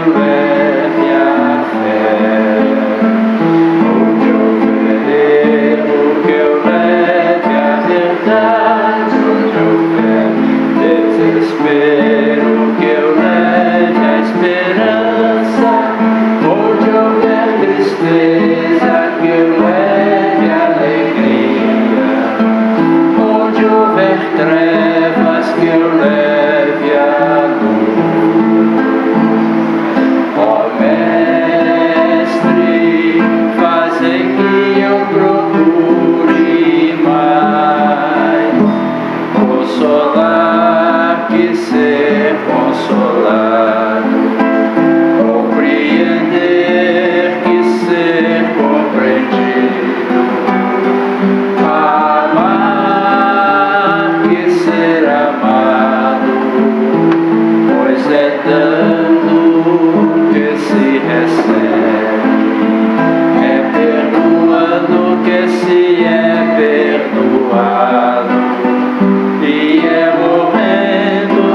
leve a fé. Onde houver erro, que eu leve a verdade. Onde houver desespero, que eu leve a esperança. Onde houver tristeza, que eu leve a alegria. Onde houver trevas, que eu leve a luz. Ó Mestre, fazei que eu procure mais consolar que ser consolado, compreender que ser compreendido, amar que ser amado, pois é dando que se recebe, é perdoando que se é perdoado, e é morrendo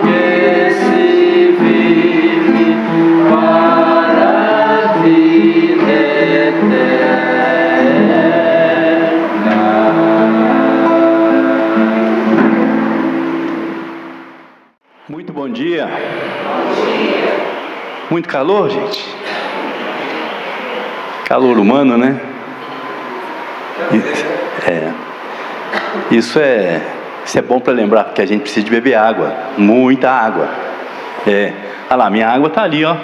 que se vive para a vida eterna. Muito bom dia. Muito calor, gente? Calor humano, né? Isso é bom para lembrar, porque a gente precisa de beber água, muita água. Olha lá, minha água está ali, ó,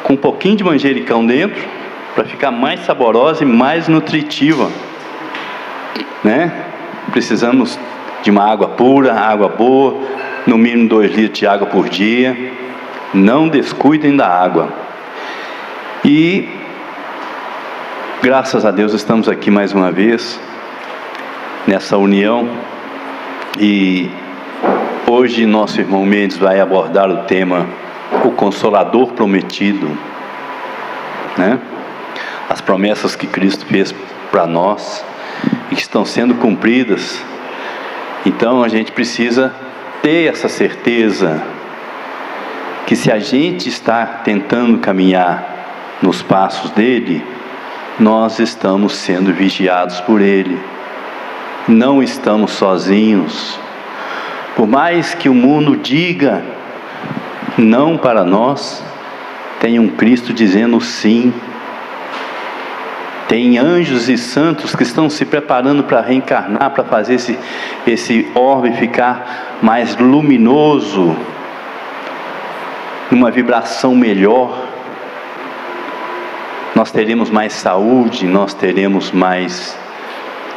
com um pouquinho de manjericão dentro, para ficar mais saborosa e mais nutritiva, né? Precisamos de uma água pura, água boa, no mínimo 2 litros de água por dia. Não descuidem da água. E graças a Deus estamos aqui mais uma vez nessa união, e hoje nosso irmão Mendes vai abordar o tema o Consolador Prometido, né? As promessas que Cristo fez para nós e que estão sendo cumpridas. Então a gente precisa ter essa certeza que se a gente está tentando caminhar nos passos dele, nós estamos sendo vigiados por ele. Não estamos sozinhos. Por mais que o mundo diga não para nós, tem um Cristo dizendo sim. Tem anjos e santos que estão se preparando para reencarnar, para fazer esse orbe ficar mais luminoso, numa vibração melhor. Nós teremos mais saúde, nós teremos mais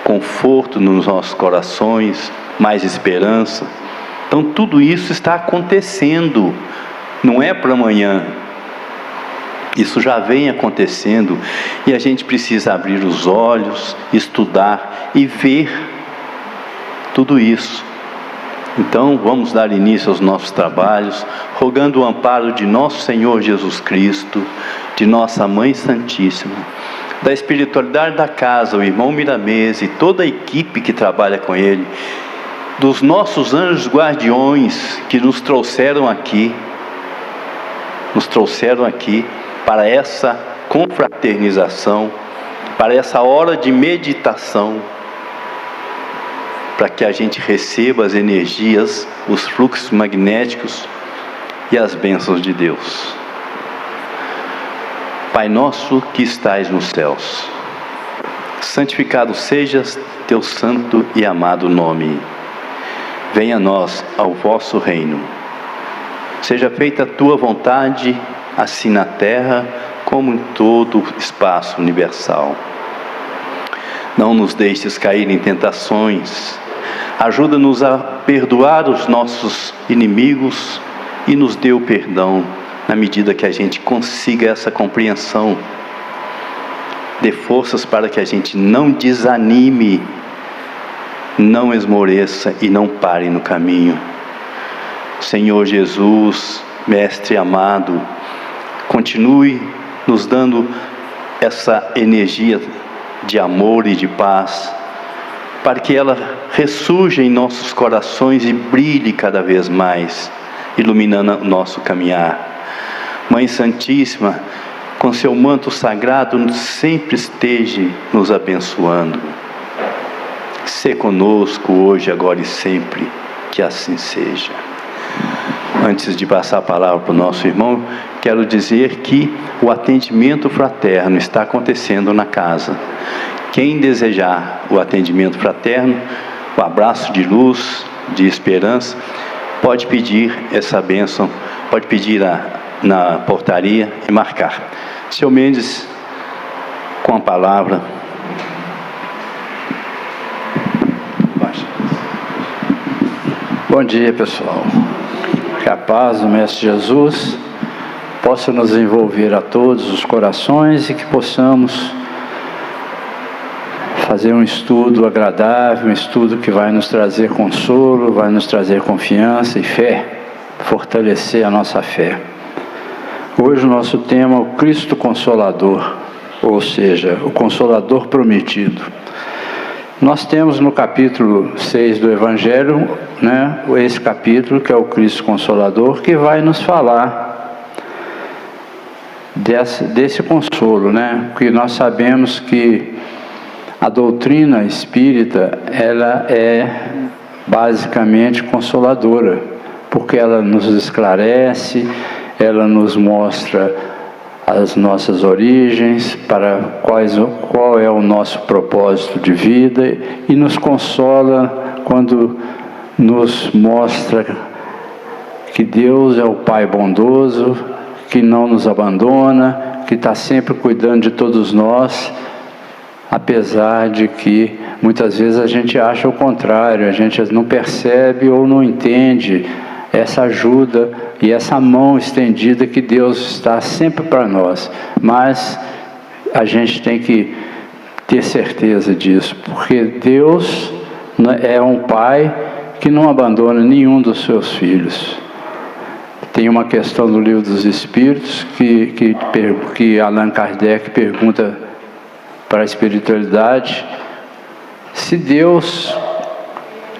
conforto nos nossos corações, mais esperança. Então tudo isso está acontecendo, não é para amanhã. Isso já vem acontecendo, e a gente precisa abrir os olhos, estudar e ver tudo isso. Então vamos dar início aos nossos trabalhos, rogando o amparo de nosso Senhor Jesus Cristo, de nossa Mãe Santíssima, da espiritualidade da casa, o irmão Miramês e toda a equipe que trabalha com ele, dos nossos anjos guardiões que nos trouxeram aqui para essa confraternização, para essa hora de meditação, para que a gente receba as energias, os fluxos magnéticos e as bênçãos de Deus. Pai nosso que estais nos céus, santificado sejas teu santo e amado nome. Venha a nós ao vosso reino. Seja feita a tua vontade, assim na terra como em todo o espaço universal. Não nos deixes cair em tentações. Ajuda-nos a perdoar os nossos inimigos e nos dê o perdão na medida que a gente consiga essa compreensão. Dê forças para que a gente não desanime, não esmoreça e não pare no caminho. Senhor Jesus, Mestre amado, continue nos dando essa energia de amor e de paz, para que ela ressurja em nossos corações e brilhe cada vez mais, iluminando o nosso caminhar. Mãe Santíssima, com seu manto sagrado, sempre esteja nos abençoando. Sê conosco hoje, agora e sempre, que assim seja. Antes de passar a palavra para o nosso irmão, quero dizer que o atendimento fraterno está acontecendo na casa. Quem desejar o atendimento fraterno, o abraço de luz, de esperança, pode pedir essa bênção, pode pedir na portaria e marcar. Senhor Mendes, com a palavra. Bom dia, pessoal. Que a paz do Mestre Jesus possa nos envolver a todos os corações e que possamos fazer um estudo agradável, um estudo que vai nos trazer consolo, vai nos trazer confiança e fé, fortalecer a nossa fé. Hoje o nosso tema é o Cristo Consolador, ou seja, o Consolador Prometido. Nós temos no capítulo 6 do Evangelho, esse capítulo que é o Cristo Consolador, que vai nos falar desse consolo, porque nós sabemos que a doutrina espírita, ela é basicamente consoladora, porque ela nos esclarece, ela nos mostra as nossas origens, qual é o nosso propósito de vida, e nos consola quando nos mostra que Deus é o Pai bondoso, que não nos abandona, que está sempre cuidando de todos nós, apesar de que muitas vezes a gente acha o contrário, a gente não percebe ou não entende essa ajuda e essa mão estendida que Deus está sempre para nós. Mas a gente tem que ter certeza disso, porque Deus é um Pai que não abandona nenhum dos seus filhos. Tem uma questão no Livro dos Espíritos que Allan Kardec pergunta para a espiritualidade se Deus,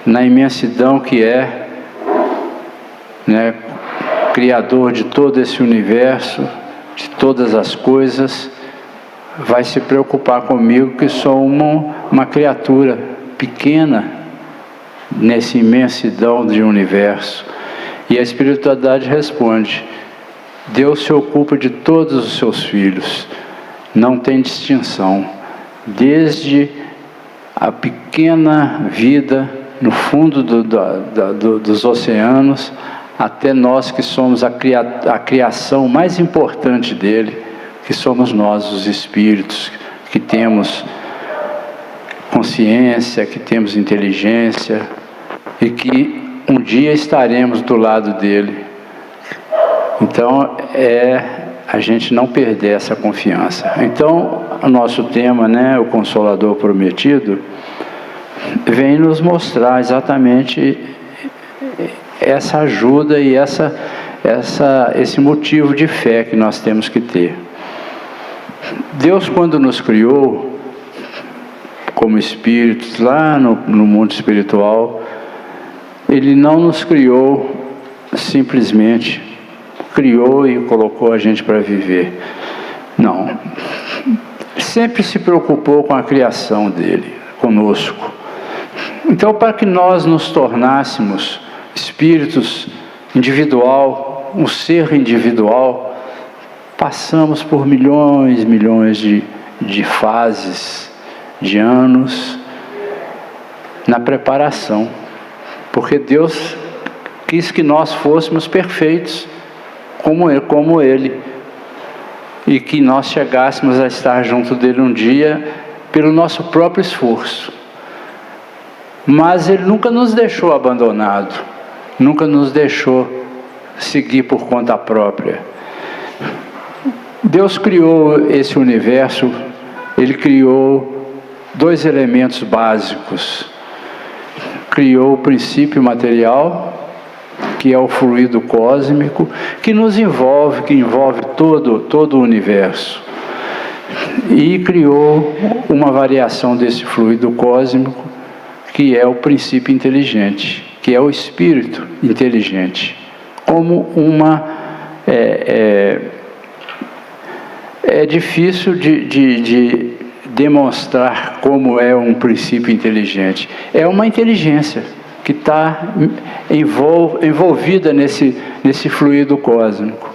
na imensidão que é, Criador de todo esse universo, de todas as coisas, vai se preocupar comigo que sou uma criatura pequena nessa imensidão de universo. E a espiritualidade responde: Deus se ocupa de todos os seus filhos, não tem distinção, desde a pequena vida no fundo dos oceanos, até nós que somos a criação mais importante dele, que somos nós, os espíritos, que temos consciência, que temos inteligência, e que um dia estaremos do lado dele. Então, a gente não perder essa confiança. Então, o nosso tema, o Consolador Prometido, vem nos mostrar exatamente essa ajuda e esse motivo de fé que nós temos que ter. Deus, quando nos criou como espíritos lá no mundo espiritual, Ele não nos criou simplesmente, criou e colocou a gente para viver. Não. Sempre se preocupou com a criação dele, conosco. Então, para que nós nos tornássemos espíritos individual, um ser individual, passamos por milhões de fases, de anos, na preparação. Porque Deus quis que nós fôssemos perfeitos, como Ele. E que nós chegássemos a estar junto dele um dia, pelo nosso próprio esforço. Mas Ele nunca nos deixou abandonado, nunca nos deixou seguir por conta própria. Deus criou esse universo, Ele criou 2 elementos básicos. Criou o princípio material, que é o fluido cósmico, que nos envolve, que envolve todo o universo. E criou uma variação desse fluido cósmico, que é o princípio inteligente, que é o espírito inteligente, como é difícil de demonstrar como é um princípio inteligente. É uma inteligência que está envolvida nesse fluido cósmico.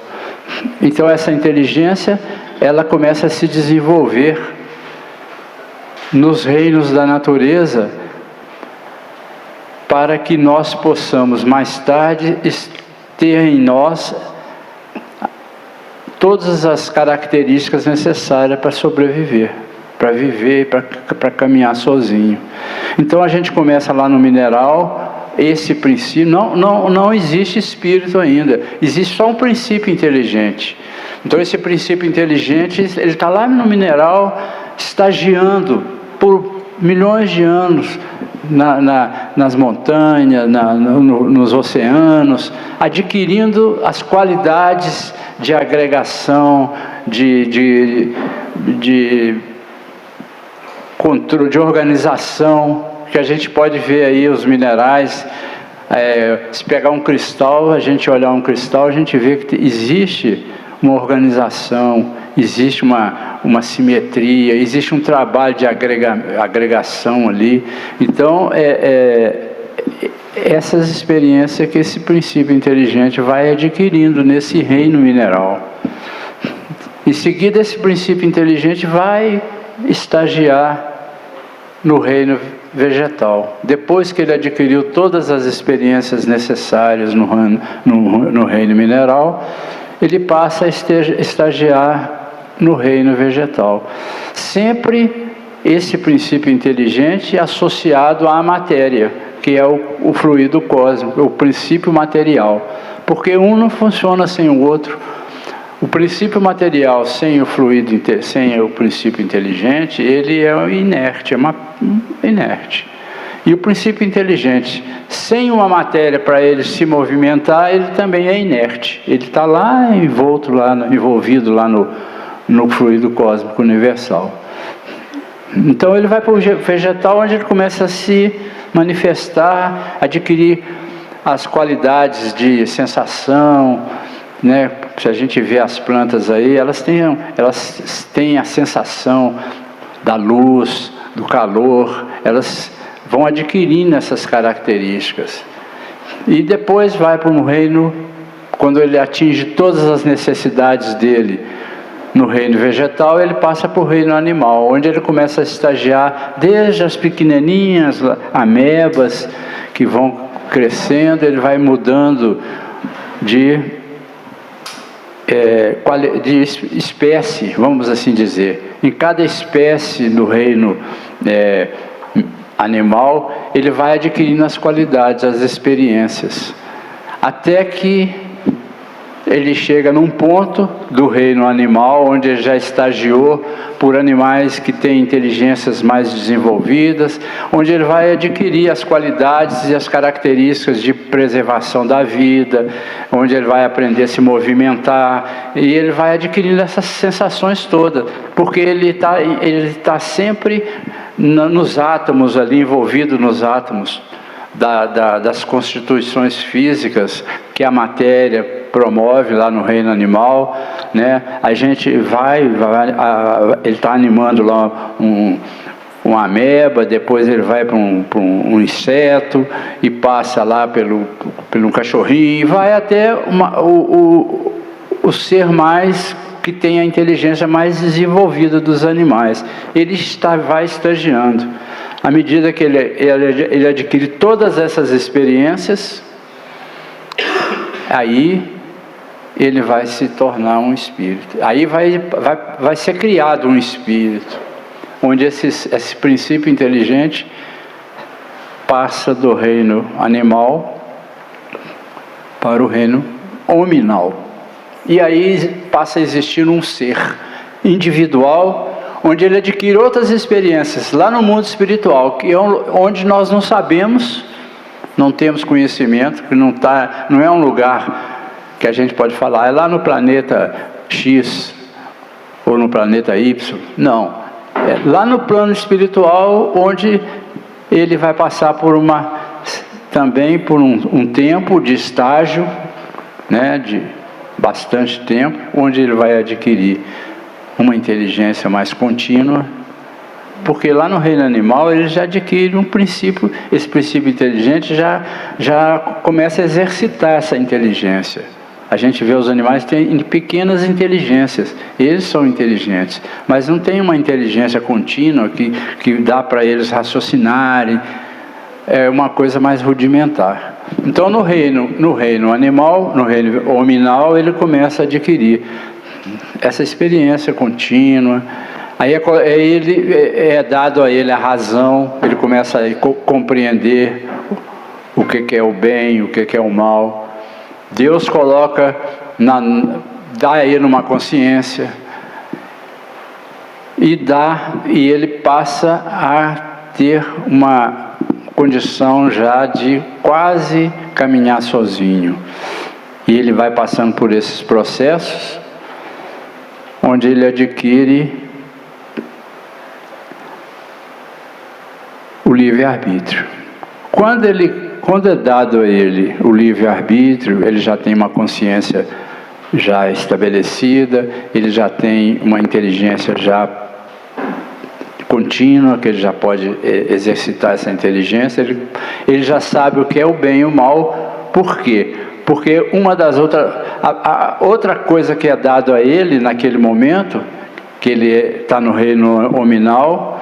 Então essa inteligência, ela começa a se desenvolver nos reinos da natureza, para que nós possamos mais tarde ter em nós todas as características necessárias para sobreviver, para viver, para caminhar sozinho. Então a gente começa lá no mineral, esse princípio, não existe espírito ainda, existe só um princípio inteligente. Então esse princípio inteligente, ele está lá no mineral, estagiando por milhões de anos, nas montanhas, nos oceanos, adquirindo as qualidades de agregação, de controle, de organização, que a gente pode ver aí os minerais. Se pegar um cristal, a gente olhar um cristal, a gente vê que existe uma organização, existe uma simetria, existe um trabalho de agregação ali. Então, essas experiências que esse princípio inteligente vai adquirindo nesse reino mineral. Em seguida, esse princípio inteligente vai estagiar no reino vegetal. Depois que ele adquiriu todas as experiências necessárias no reino mineral, ele passa a estagiar no reino vegetal. Sempre esse princípio inteligente associado à matéria, que é o fluido cósmico, o princípio material. Porque um não funciona sem o outro. O princípio material sem o fluido, sem o princípio inteligente, ele é inerte, inerte. E o princípio inteligente, sem uma matéria para ele se movimentar, ele também é inerte. Ele está lá envolvido lá no fluido cósmico universal. Então ele vai para o vegetal, onde ele começa a se manifestar, adquirir as qualidades de sensação, né? Se a gente vê as plantas aí, elas têm a sensação da luz, do calor, elas vão adquirindo essas características. E depois vai para um reino, quando ele atinge todas as necessidades dele no reino vegetal, ele passa para o reino animal, onde ele começa a estagiar desde as pequenininhas amebas que vão crescendo, ele vai mudando de espécie, vamos assim dizer. Em cada espécie no reino animal, ele vai adquirindo as qualidades, as experiências, até que ele chega num ponto do reino animal, onde ele já estagiou por animais que têm inteligências mais desenvolvidas, onde ele vai adquirir as qualidades e as características de preservação da vida, onde ele vai aprender a se movimentar, e ele vai adquirindo essas sensações todas, porque ele tá sempre nos átomos ali, envolvido nos átomos das constituições físicas que a matéria promove lá no reino animal, né? A gente ele está animando lá uma ameba, depois ele vai para um inseto e passa lá pelo cachorrinho e vai até o ser mais que tem a inteligência mais desenvolvida dos animais. Ele vai estagiando. À medida que ele adquire todas essas experiências, aí ele vai se tornar um espírito. Aí vai ser criado um espírito, onde esse princípio inteligente passa do reino animal para o reino hominal. E aí passa a existir um ser individual, onde ele adquire outras experiências, lá no mundo espiritual, que é onde nós não sabemos, não temos conhecimento, que não é um lugar que a gente pode falar, é lá no planeta X, ou no planeta Y, não. É lá no plano espiritual, onde ele vai passar também por um tempo de estágio, né, de bastante tempo, onde ele vai adquirir uma inteligência mais contínua, porque lá no reino animal ele já adquire um princípio, esse princípio inteligente já começa a exercitar essa inteligência. A gente vê os animais têm pequenas inteligências, eles são inteligentes, mas não tem uma inteligência contínua que dá para eles raciocinarem, é uma coisa mais rudimentar. Então no reino animal, no reino hominal, ele começa a adquirir essa experiência contínua. Aí é dado a ele a razão, ele começa a compreender o que é o bem, o que é o mal. Deus dá a ele uma consciência e ele passa a ter uma condição já de quase caminhar sozinho. E ele vai passando por esses processos, onde ele adquire o livre-arbítrio. Quando é dado a ele o livre-arbítrio, ele já tem uma consciência já estabelecida, ele já tem uma inteligência já contínua, que ele já pode exercitar essa inteligência, ele já sabe o que é o bem e o mal. Por quê? Porque a outra coisa que é dado a ele naquele momento, que ele está no reino hominal,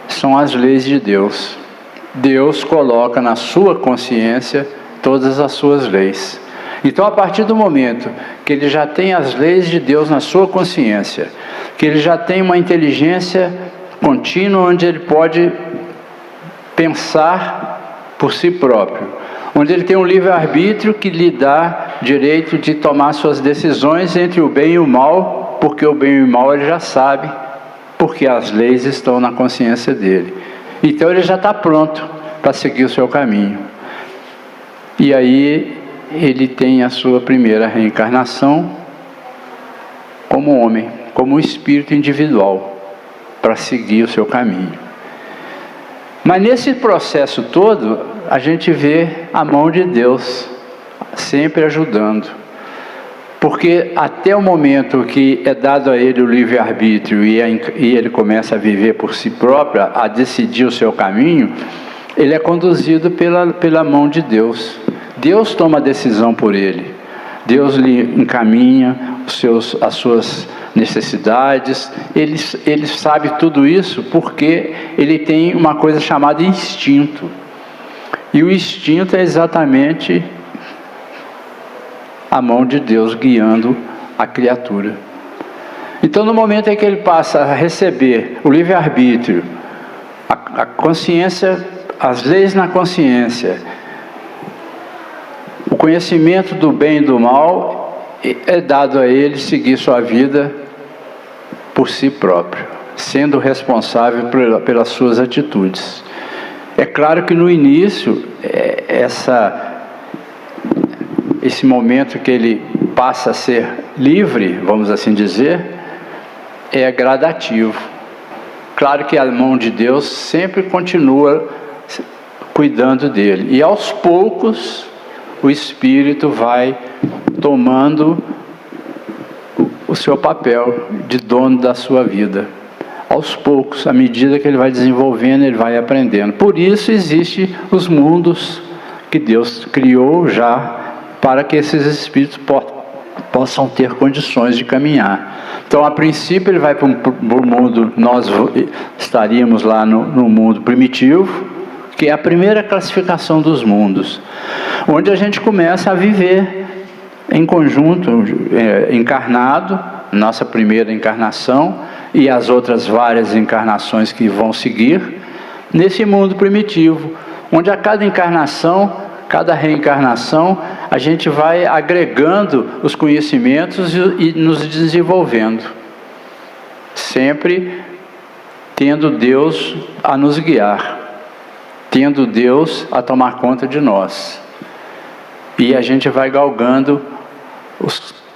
são as leis de Deus. Deus coloca na sua consciência todas as suas leis. Então, a partir do momento que ele já tem as leis de Deus na sua consciência, que ele já tem uma inteligência contínua, onde ele pode pensar por si próprio, onde ele tem um livre-arbítrio que lhe dá direito de tomar suas decisões entre o bem e o mal, porque o bem e o mal ele já sabe, porque as leis estão na consciência dele. Então ele já está pronto para seguir o seu caminho. E aí ele tem a sua primeira reencarnação como homem, como um espírito individual, para seguir o seu caminho. Mas nesse processo todo, a gente vê a mão de Deus sempre ajudando. Porque até o momento que é dado a ele o livre-arbítrio e ele começa a viver por si próprio, a decidir o seu caminho, ele é conduzido pela mão de Deus. Deus toma a decisão por ele. Deus lhe encaminha as suas necessidades. Ele sabe tudo isso porque ele tem uma coisa chamada instinto. E o instinto é exatamente a mão de Deus guiando a criatura. Então, no momento em que ele passa a receber o livre-arbítrio, a consciência, as leis na consciência, o conhecimento do bem e do mal, é dado a ele seguir sua vida por si próprio, sendo responsável pelas suas atitudes. É claro que no início, esse momento que ele passa a ser livre, vamos assim dizer, é gradativo. Claro que a mão de Deus sempre continua cuidando dele. E aos poucos, o Espírito vai tomando o seu papel de dono da sua vida. Aos poucos, à medida que ele vai desenvolvendo, ele vai aprendendo. Por isso existem os mundos que Deus criou já, para que esses espíritos possam ter condições de caminhar. Então, a princípio, ele vai para o mundo, nós estaríamos lá no mundo primitivo, que é a primeira classificação dos mundos, onde a gente começa a viver em conjunto, encarnado, nossa primeira encarnação, e as outras várias encarnações que vão seguir, nesse mundo primitivo, onde a cada encarnação, cada reencarnação, a gente vai agregando os conhecimentos e nos desenvolvendo. Sempre tendo Deus a nos guiar, tendo Deus a tomar conta de nós. E a gente vai galgando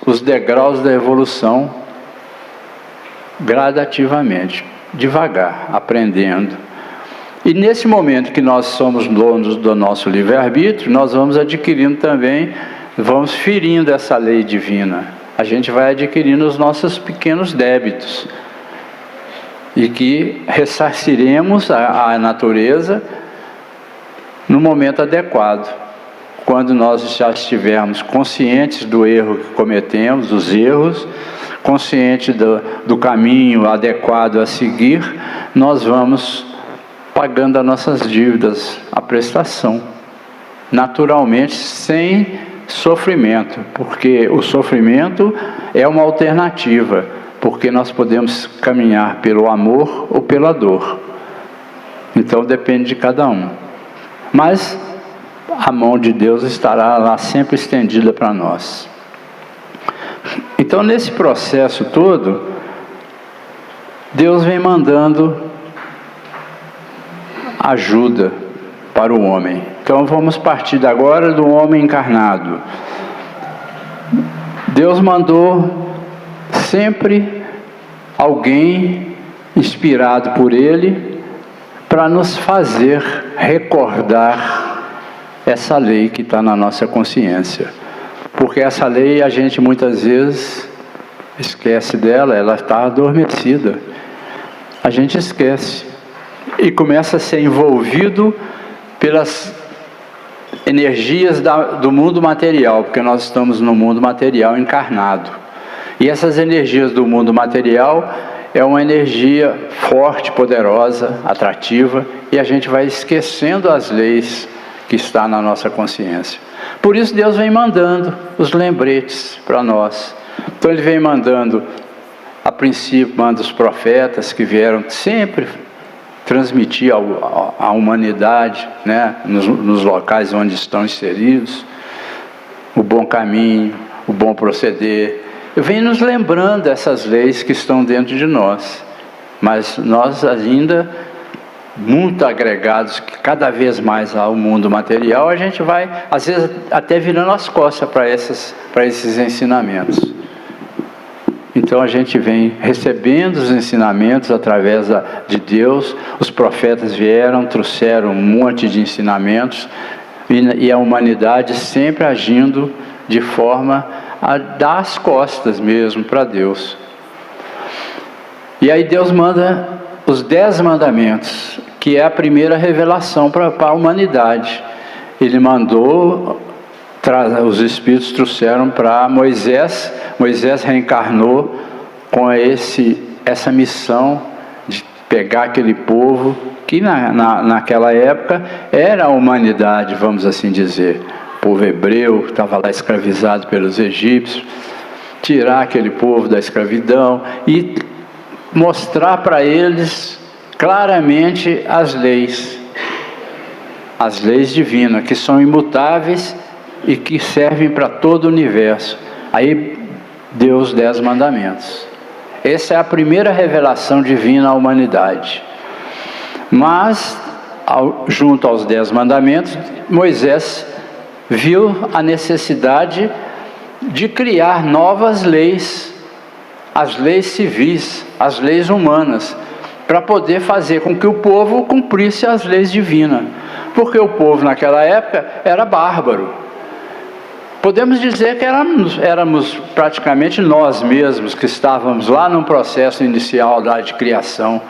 os degraus da evolução gradativamente, devagar, aprendendo. E nesse momento que nós somos donos do nosso livre-arbítrio, nós vamos adquirindo também, vamos ferindo essa lei divina. a gente vai adquirindo os nossos pequenos débitos e que ressarciremos a natureza no momento adequado, quando nós já estivermos conscientes do erro que cometemos, dos erros, conscientes do caminho adequado a seguir, nós vamos pagando as nossas dívidas, a prestação, naturalmente, sem sofrimento, porque o sofrimento é uma alternativa, porque nós podemos caminhar pelo amor ou pela dor. Então depende de cada um. Mas a mão de Deus estará lá sempre estendida para nós. Então nesse processo todo, Deus vem mandando ajuda para o homem. Então vamos partir agora do homem encarnado. Deus mandou sempre alguém inspirado por Ele para nos fazer recordar essa lei que está na nossa consciência. Porque essa lei a gente muitas vezes esquece dela, ela está adormecida. A gente esquece e começa a ser envolvido pelas energias do mundo material, porque nós estamos no mundo material encarnado. E essas energias do mundo material é uma energia forte, poderosa, atrativa, e a gente vai esquecendo as leis que estão na nossa consciência. Por isso Deus vem mandando os lembretes para nós. Então Ele vem mandando, a princípio, manda os profetas que vieram sempre transmitir à humanidade, né, nos locais onde estão inseridos, o bom caminho, o bom proceder. Vem nos lembrando dessas leis que estão dentro de nós, mas nós ainda, muito agregados cada vez mais ao mundo material, a gente vai, às vezes, até virando as costas para esses ensinamentos. Então a gente vem recebendo os ensinamentos através de Deus. Os profetas vieram, trouxeram um monte de ensinamentos, e a humanidade sempre agindo de forma a dar as costas mesmo para Deus. E aí Deus manda os 10 mandamentos, que é a primeira revelação para a humanidade. Ele mandou, os Espíritos trouxeram para Moisés. Moisés reencarnou com essa missão de pegar aquele povo, que naquela época era a humanidade, vamos assim dizer. O povo hebreu, que estava lá escravizado pelos egípcios, tirar aquele povo da escravidão e mostrar para eles claramente as leis divinas, que são imutáveis e que servem para todo o universo. Aí deu os 10 mandamentos. Essa é a primeira revelação divina à humanidade. Mas, junto aos 10 mandamentos, Moisés viu a necessidade de criar novas leis, as leis civis, as leis humanas, para poder fazer com que o povo cumprisse as leis divinas. Porque o povo naquela época era bárbaro. Podemos dizer que éramos praticamente nós mesmos que estávamos lá no processo inicial de criação.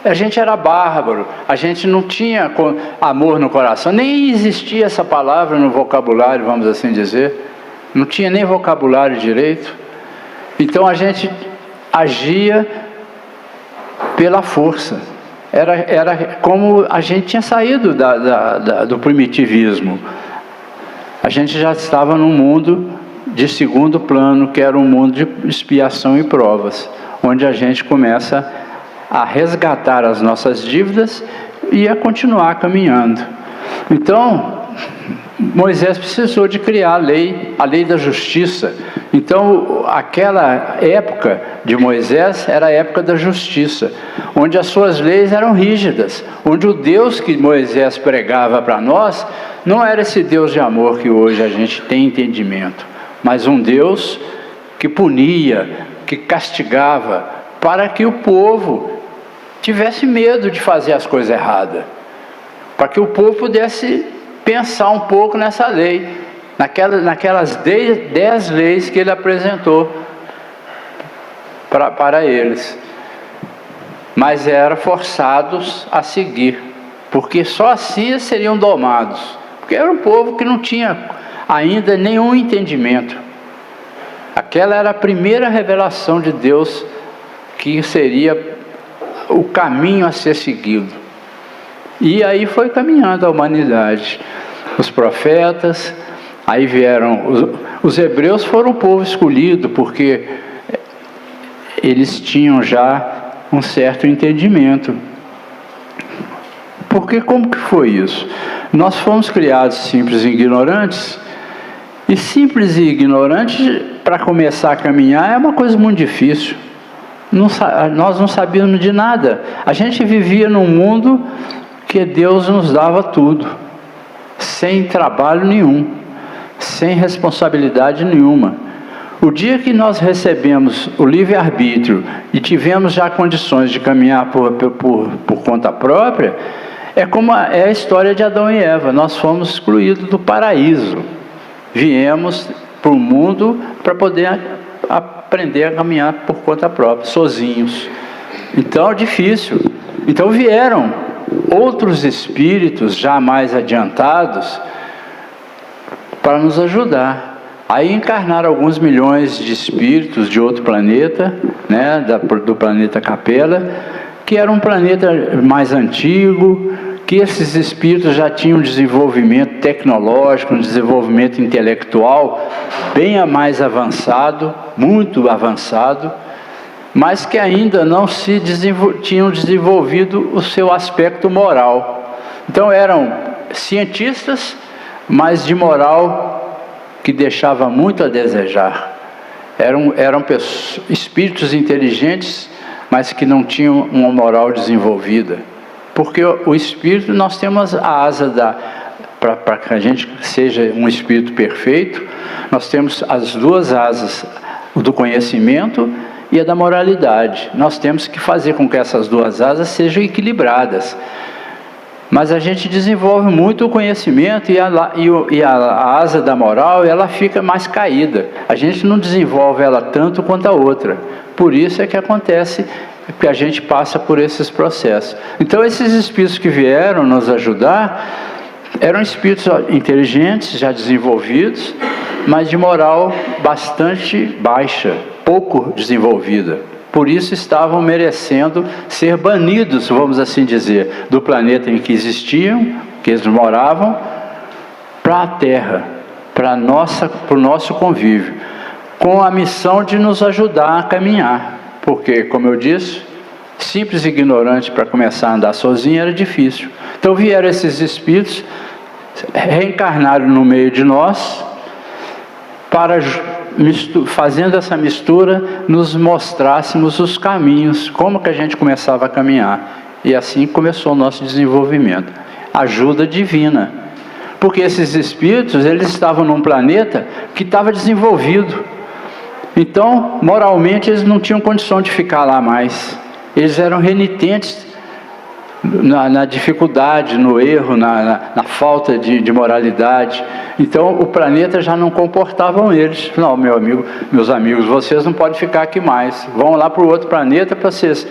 A gente era bárbaro, a gente não tinha amor no coração, nem existia essa palavra no vocabulário, vamos assim dizer. Não tinha nem vocabulário direito. Então a gente agia pela força. Era como a gente tinha saído do primitivismo. A gente já estava num mundo de segundo plano, que era um mundo de expiação e provas, onde a gente começa a resgatar as nossas dívidas e a continuar caminhando. Então, Moisés precisou de criar a lei da justiça. Então, aquela época de Moisés era a época da justiça, onde as suas leis eram rígidas, onde o Deus que Moisés pregava para nós não era esse Deus de amor que hoje a gente tem entendimento, mas um Deus que punia, que castigava, para que o povo tivesse medo de fazer as coisas erradas, para que o povo pudesse pensar um pouco nessa lei, naquelas 10 leis que ele apresentou para eles. Mas eram forçados a seguir, porque só assim seriam domados, porque era um povo que não tinha ainda nenhum entendimento. Aquela era a primeira revelação de Deus, que seria o caminho a ser seguido. E aí foi caminhando a humanidade. Os profetas, aí vieram, os hebreus foram o povo escolhido, porque eles tinham já um certo entendimento. Porque como que foi isso? Nós fomos criados simples e ignorantes, e simples e ignorante, para começar a caminhar, é uma coisa muito difícil. Nós não sabíamos de nada. A gente vivia num mundo que Deus nos dava tudo, sem trabalho nenhum, sem responsabilidade nenhuma. O dia que nós recebemos o livre-arbítrio e tivemos já condições de caminhar por conta própria, é como é a história de Adão e Eva. Nós fomos excluídos do paraíso. Viemos para o mundo para poder aprender a caminhar por conta própria, sozinhos. Então é difícil. Então vieram outros espíritos já mais adiantados para nos ajudar. Aí encarnaram alguns milhões de espíritos de outro planeta, né, do planeta Capela, que era um planeta mais antigo, que esses espíritos já tinham um desenvolvimento tecnológico, um desenvolvimento intelectual bem mais avançado, muito avançado, mas que ainda não tinham desenvolvido o seu aspecto moral. Então eram cientistas, mas de moral que deixava muito a desejar. Eram espíritos inteligentes, mas que não tinham uma moral desenvolvida. Porque o espírito, nós temos a asa para que a gente seja um espírito perfeito, nós temos as duas asas, o do conhecimento e a da moralidade. Nós temos que fazer com que essas duas asas sejam equilibradas. Mas a gente desenvolve muito o conhecimento e a asa da moral, ela fica mais caída. A gente não desenvolve ela tanto quanto a outra. Por isso é que acontece que a gente passa por esses processos. Então esses espíritos que vieram nos ajudar eram espíritos inteligentes, já desenvolvidos, mas de moral bastante baixa, pouco desenvolvida. Por isso estavam merecendo ser banidos, vamos assim dizer, do planeta em que existiam, que eles moravam, para a Terra, para o nosso convívio, com a missão de nos ajudar a caminhar. Porque, como eu disse, simples e ignorante para começar a andar sozinho era difícil. Então vieram esses espíritos, reencarnaram no meio de nós, para, fazendo essa mistura, nos mostrássemos os caminhos, como que a gente começava a caminhar. E assim começou o nosso desenvolvimento. Ajuda divina. Porque esses espíritos, eles estavam num planeta que estava desenvolvido. Então, moralmente, eles não tinham condição de ficar lá mais. Eles eram renitentes na dificuldade, no erro, na falta de moralidade. Então o planeta já não comportavam eles. Não, meus amigos, vocês não podem ficar aqui mais. Vão lá para o outro planeta para vocês.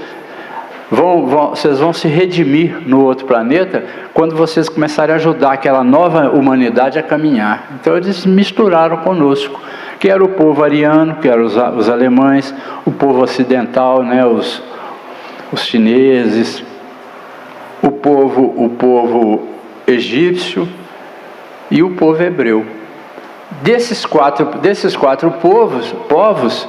Vocês vão se redimir no outro planeta quando vocês começarem a ajudar aquela nova humanidade a caminhar. Então eles misturaram conosco, que era o povo ariano, que eram os alemães, o povo ocidental, né, os chineses, o povo egípcio e o povo hebreu. Desses quatro povos,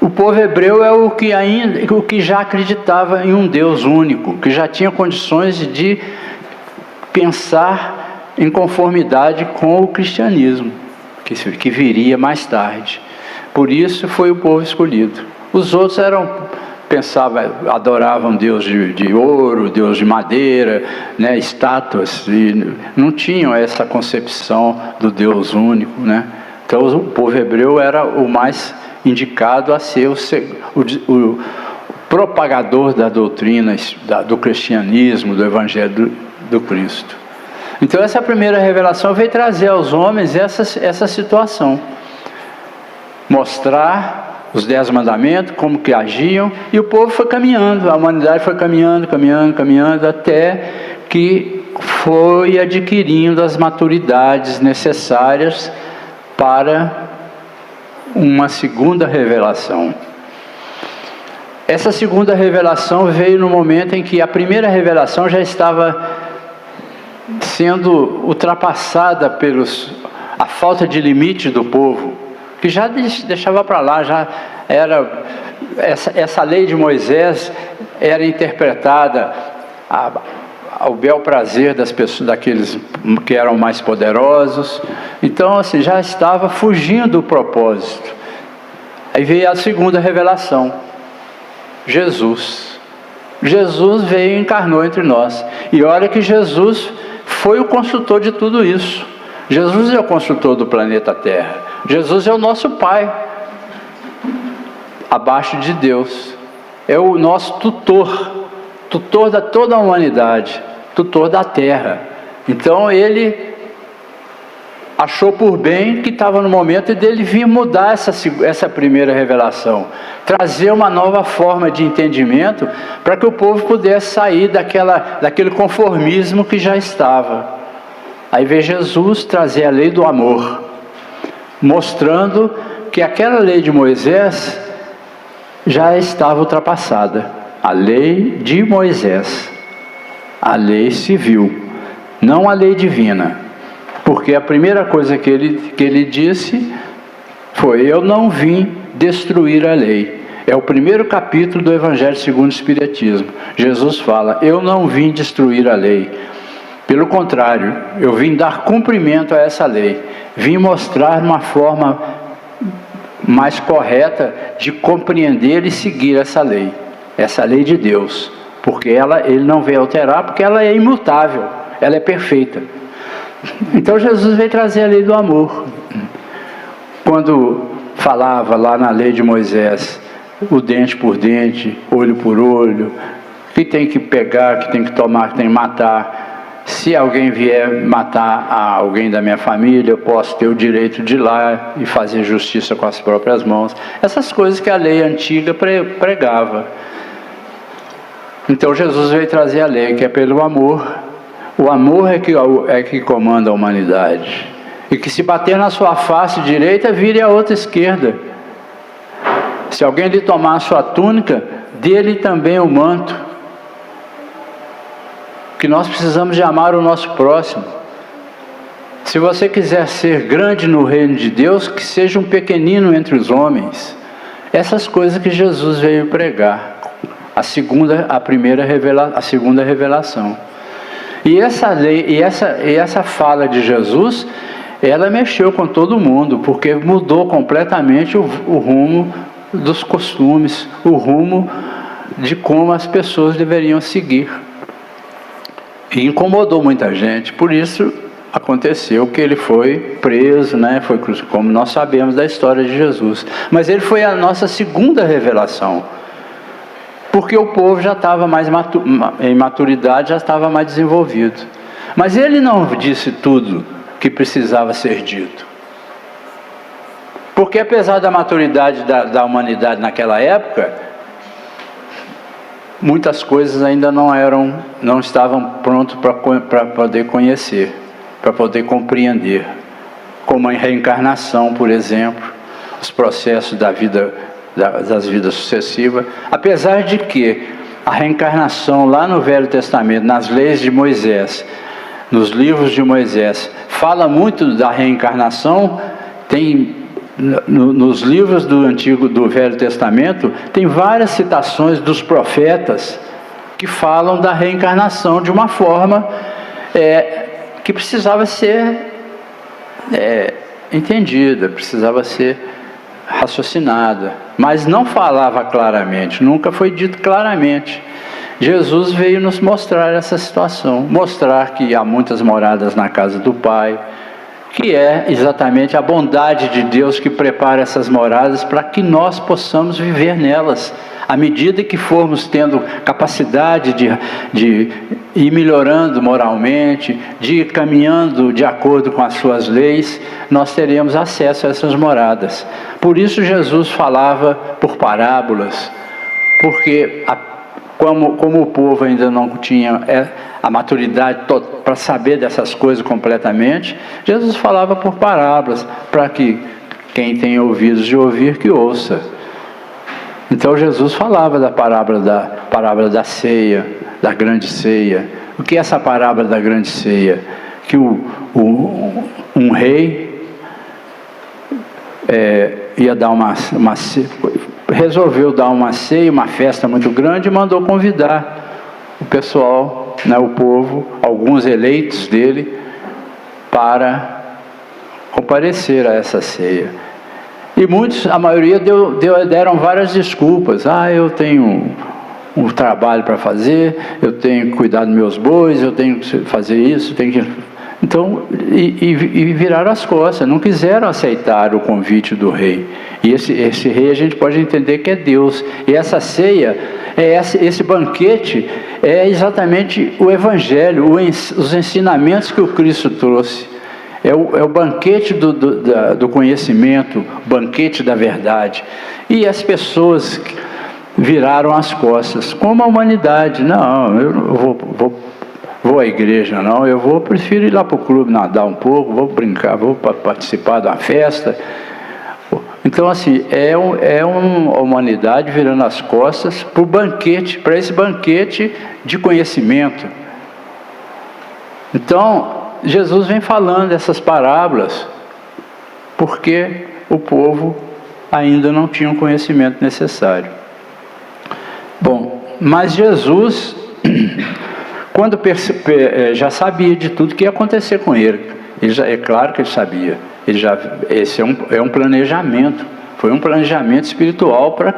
o povo hebreu é o que já acreditava em um Deus único, que já tinha condições de pensar em conformidade com o cristianismo, que viria mais tarde. Por isso foi o povo escolhido. Os outros adoravam Deus de ouro, Deus de madeira, né, estátuas, e não tinham essa concepção do Deus único, né? Então o povo hebreu era o mais indicado a ser o propagador da doutrina do cristianismo, do evangelho do Cristo. Então essa primeira revelação veio trazer aos homens essa situação, mostrar os 10 mandamentos, como que agiam, e o povo foi caminhando, a humanidade foi caminhando, até que foi adquirindo as maturidades necessárias para uma segunda revelação. Essa segunda revelação veio no momento em que a primeira revelação já estava sendo ultrapassada a falta de limite do povo, que já deixava para lá, já era essa lei de Moisés era interpretada ao bel prazer das pessoas, daqueles que eram mais poderosos. Então, assim, já estava fugindo do propósito. Aí veio a segunda revelação. Jesus veio e encarnou entre nós. E olha que Jesus foi o construtor de tudo isso. Jesus é o construtor do planeta Terra. Jesus é o nosso Pai, abaixo de Deus. É o nosso tutor de toda a humanidade, tutor da Terra. Então ele achou por bem que estava no momento dele vir mudar essa primeira revelação, trazer uma nova forma de entendimento para que o povo pudesse sair daquele conformismo que já estava. Aí veio Jesus trazer a lei do amor, mostrando que aquela lei de Moisés já estava ultrapassada. A lei de Moisés, a lei civil, não a lei divina. Porque a primeira coisa que ele disse foi: eu não vim destruir a lei. É o primeiro capítulo do Evangelho segundo o Espiritismo. Jesus fala: eu não vim destruir a lei. Pelo contrário, eu vim dar cumprimento a essa lei. Vim mostrar uma forma mais correta de compreender e seguir essa lei de Deus. Porque ele não veio alterar, porque ela é imutável, ela é perfeita. Então Jesus veio trazer a lei do amor. Quando falava lá na lei de Moisés, o dente por dente, olho por olho, que tem que pegar, que tem que tomar, que tem que matar. Se alguém vier matar alguém da minha família, eu posso ter o direito de ir lá e fazer justiça com as próprias mãos. Essas coisas que a lei antiga pregava. Então Jesus veio trazer a lei, que é pelo amor. O amor é que comanda a humanidade. E que se bater na sua face direita, vire a outra esquerda. Se alguém lhe tomar a sua túnica, dê-lhe também o manto. Que nós precisamos de amar o nosso próximo. Se você quiser ser grande no reino de Deus, que seja um pequenino entre os homens. Essas coisas que Jesus veio pregar. A segunda revelação. E essa lei, e essa fala de Jesus, ela mexeu com todo mundo, porque mudou completamente o rumo dos costumes, o rumo de como as pessoas deveriam seguir. E incomodou muita gente, por isso aconteceu que ele foi preso, né? Foi como nós sabemos da história de Jesus. Mas ele foi a nossa segunda revelação. Porque o povo já estava mais em maturidade, já estava mais desenvolvido. Mas ele não disse tudo que precisava ser dito. Porque apesar da maturidade da humanidade naquela época, muitas coisas ainda não estavam prontas para poder conhecer, para poder compreender. Como a reencarnação, por exemplo, os processos das vidas sucessivas, apesar de que a reencarnação lá no Velho Testamento, nas leis de Moisés, nos livros de Moisés, fala muito da reencarnação. Tem nos livros do Velho Testamento, tem várias citações dos profetas que falam da reencarnação de uma forma que precisava ser entendida, precisava ser raciocinada, mas não falava claramente, nunca foi dito claramente. Jesus veio nos mostrar essa situação, mostrar que há muitas moradas na casa do Pai, que é exatamente a bondade de Deus que prepara essas moradas para que nós possamos viver nelas, À medida que formos tendo capacidade de ir melhorando moralmente, de ir caminhando de acordo com as suas leis, nós teremos acesso a essas moradas. Por isso Jesus falava por parábolas, porque como o povo ainda não tinha a maturidade para saber dessas coisas completamente, Jesus falava por parábolas, para que quem tem ouvidos de ouvir, que ouça. Então Jesus falava da parábola da ceia, da grande ceia. O que é essa parábola da grande ceia? Que um rei ia dar resolveu dar uma ceia, uma festa muito grande, e mandou convidar o pessoal, né, o povo, alguns eleitos dele, para comparecer a essa ceia. E muitos, a maioria deram várias desculpas. Eu tenho um trabalho para fazer, eu tenho que cuidar dos meus bois, eu tenho que fazer isso, tenho que... Então, e viraram as costas, não quiseram aceitar o convite do rei. E esse rei a gente pode entender que é Deus. E essa ceia, esse banquete, é exatamente o Evangelho, os ensinamentos que o Cristo trouxe. É o banquete do conhecimento, banquete da verdade. E as pessoas viraram as costas, como a humanidade. Não, eu não vou à igreja, não. Eu prefiro ir lá para o clube nadar um pouco, vou brincar, vou participar de uma festa. Então, assim, é uma humanidade virando as costas para esse banquete de conhecimento. Então, Jesus vem falando essas parábolas porque o povo ainda não tinha o conhecimento necessário. Bom, mas Jesus, quando já sabia de tudo que ia acontecer com ele. É claro que ele sabia. Esse é um planejamento. Foi um planejamento espiritual para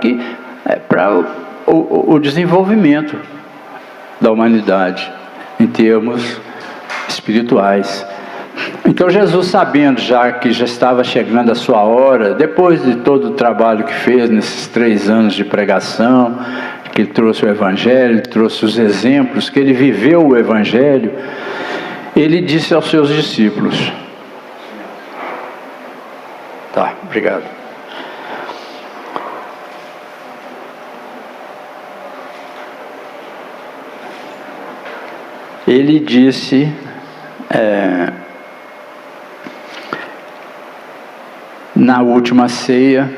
o desenvolvimento da humanidade em termos espirituais. Então Jesus, sabendo já que já estava chegando a sua hora, depois de todo o trabalho que fez nesses 3 anos de pregação, que ele trouxe o Evangelho, trouxe os exemplos, que ele viveu o Evangelho, ele disse aos seus discípulos... Tá, obrigado. Ele disse... na última ceia,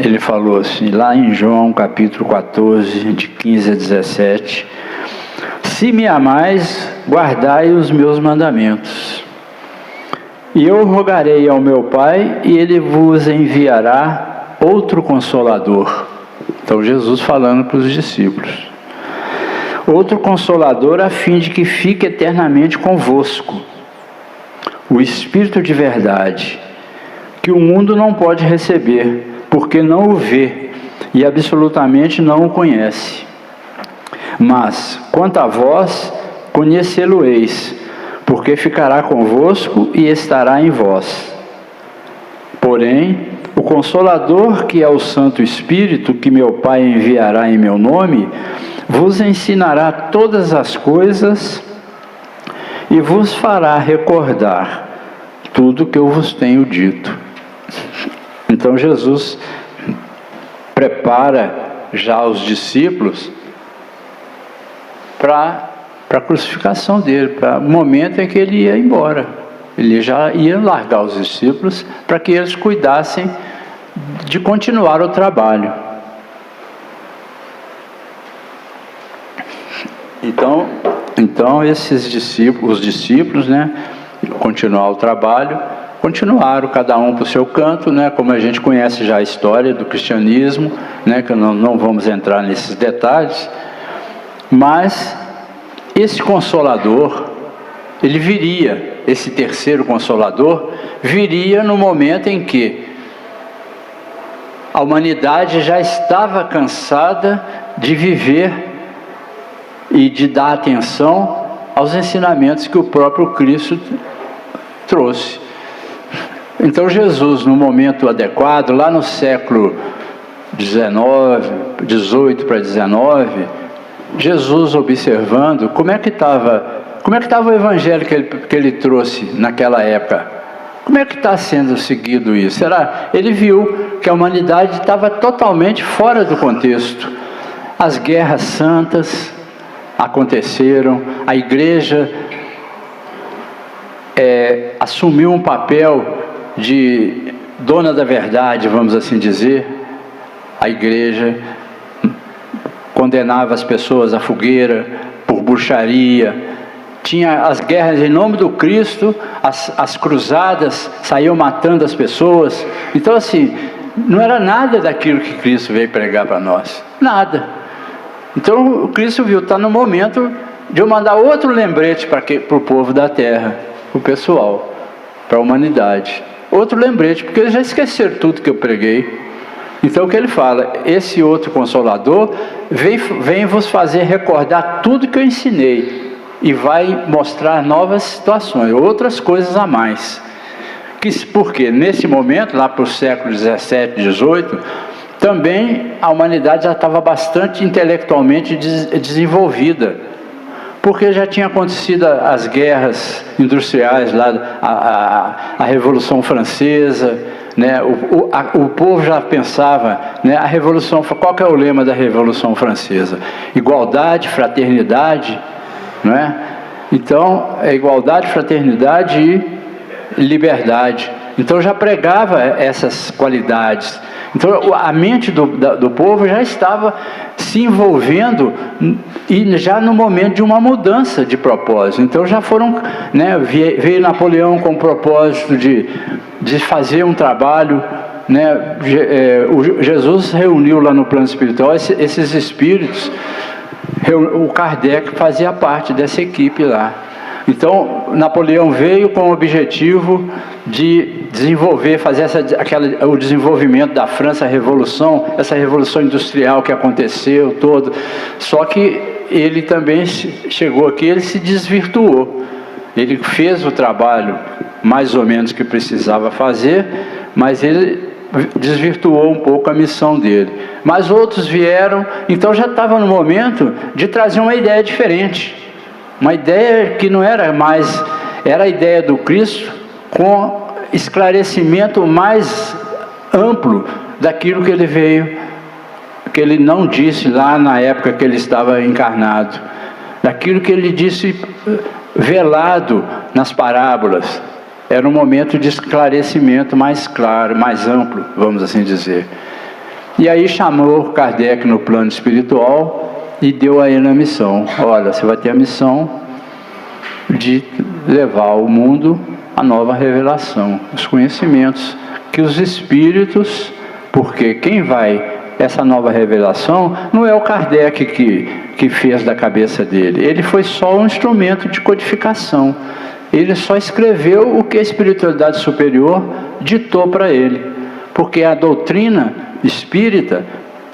ele falou assim, lá em João capítulo 14, de 15 a 17: se me amais, guardai os meus mandamentos, e eu rogarei ao meu Pai, e ele vos enviará outro Consolador. Então Jesus falando para os discípulos: outro Consolador, a fim de que fique eternamente convosco, o Espírito de verdade, que o mundo não pode receber, porque não o vê e absolutamente não o conhece. Mas, quanto a vós, conhecê-lo-eis, porque ficará convosco e estará em vós. Porém, o Consolador, que é o Santo Espírito, que meu Pai enviará em meu nome, vos ensinará todas as coisas e vos fará recordar tudo que eu vos tenho dito. Então Jesus prepara já os discípulos para a crucificação dele, para o momento em que ele ia embora. Ele já ia largar os discípulos para que eles cuidassem de continuar o trabalho. Então esses discípulos, os discípulos, né, continuar o trabalho, continuaram cada um para o seu canto, né, como a gente conhece já a história do cristianismo, né, que não vamos entrar nesses detalhes, mas esse Consolador, ele viria, esse terceiro Consolador, viria no momento em que a humanidade já estava cansada de viver e de dar atenção aos ensinamentos que o próprio Cristo trouxe. Então Jesus, no momento adequado, lá no século 18 para 19, Jesus observando como é que estava o evangelho que ele trouxe naquela época. Como é que está sendo seguido isso? Ele viu que a humanidade estava totalmente fora do contexto. As guerras santas aconteceram, a igreja assumiu um papel de dona da verdade, vamos assim dizer. A igreja condenava as pessoas à fogueira por bruxaria. Tinha as guerras em nome do Cristo, as cruzadas saíam matando as pessoas. Então, assim, não era nada daquilo que Cristo veio pregar para nós. Nada. Então, o Cristo viu, está no momento de eu mandar outro lembrete para o povo da terra, para o pessoal, para a humanidade. Outro lembrete, porque eles já esqueceram tudo que eu preguei. Então, o que ele fala? Esse outro Consolador vem vos fazer recordar tudo que eu ensinei e vai mostrar novas situações, outras coisas a mais. Porque nesse momento, lá para o século 17, 18, também a humanidade já estava bastante intelectualmente desenvolvida, porque já tinha acontecido as guerras industriais, lá, a Revolução Francesa, né? O povo já pensava, né? A Revolução, qual que é o lema da Revolução Francesa? Igualdade, fraternidade, não é? Então, é igualdade, fraternidade e liberdade. Então já pregava essas qualidades. Então a mente do povo já estava se envolvendo e já no momento de uma mudança de propósito. Então já foram, né, veio Napoleão com o propósito de fazer um trabalho, né? Jesus reuniu lá no plano espiritual esses espíritos. O Kardec fazia parte dessa equipe lá. Então, Napoleão veio com o objetivo de desenvolver, fazer o desenvolvimento da França, essa revolução industrial que aconteceu todo. Só que ele também chegou aqui, ele se desvirtuou. Ele fez o trabalho mais ou menos que precisava fazer, mas ele desvirtuou um pouco a missão dele. Mas outros vieram, então já estava no momento de trazer uma ideia diferente. Uma ideia que não era mais, era a ideia do Cristo com esclarecimento mais amplo daquilo que ele veio, que ele não disse lá na época que ele estava encarnado, daquilo que ele disse velado nas parábolas. Era um momento de esclarecimento mais claro, mais amplo, vamos assim dizer. E aí chamou Kardec no plano espiritual e deu a ele a missão. Olha, você vai ter a missão de levar ao mundo a nova revelação, os conhecimentos que os espíritos, porque quem vai, essa nova revelação, não é o Kardec que fez da cabeça dele, ele foi só um instrumento de codificação, ele só escreveu o que a espiritualidade superior ditou para ele, porque a doutrina espírita,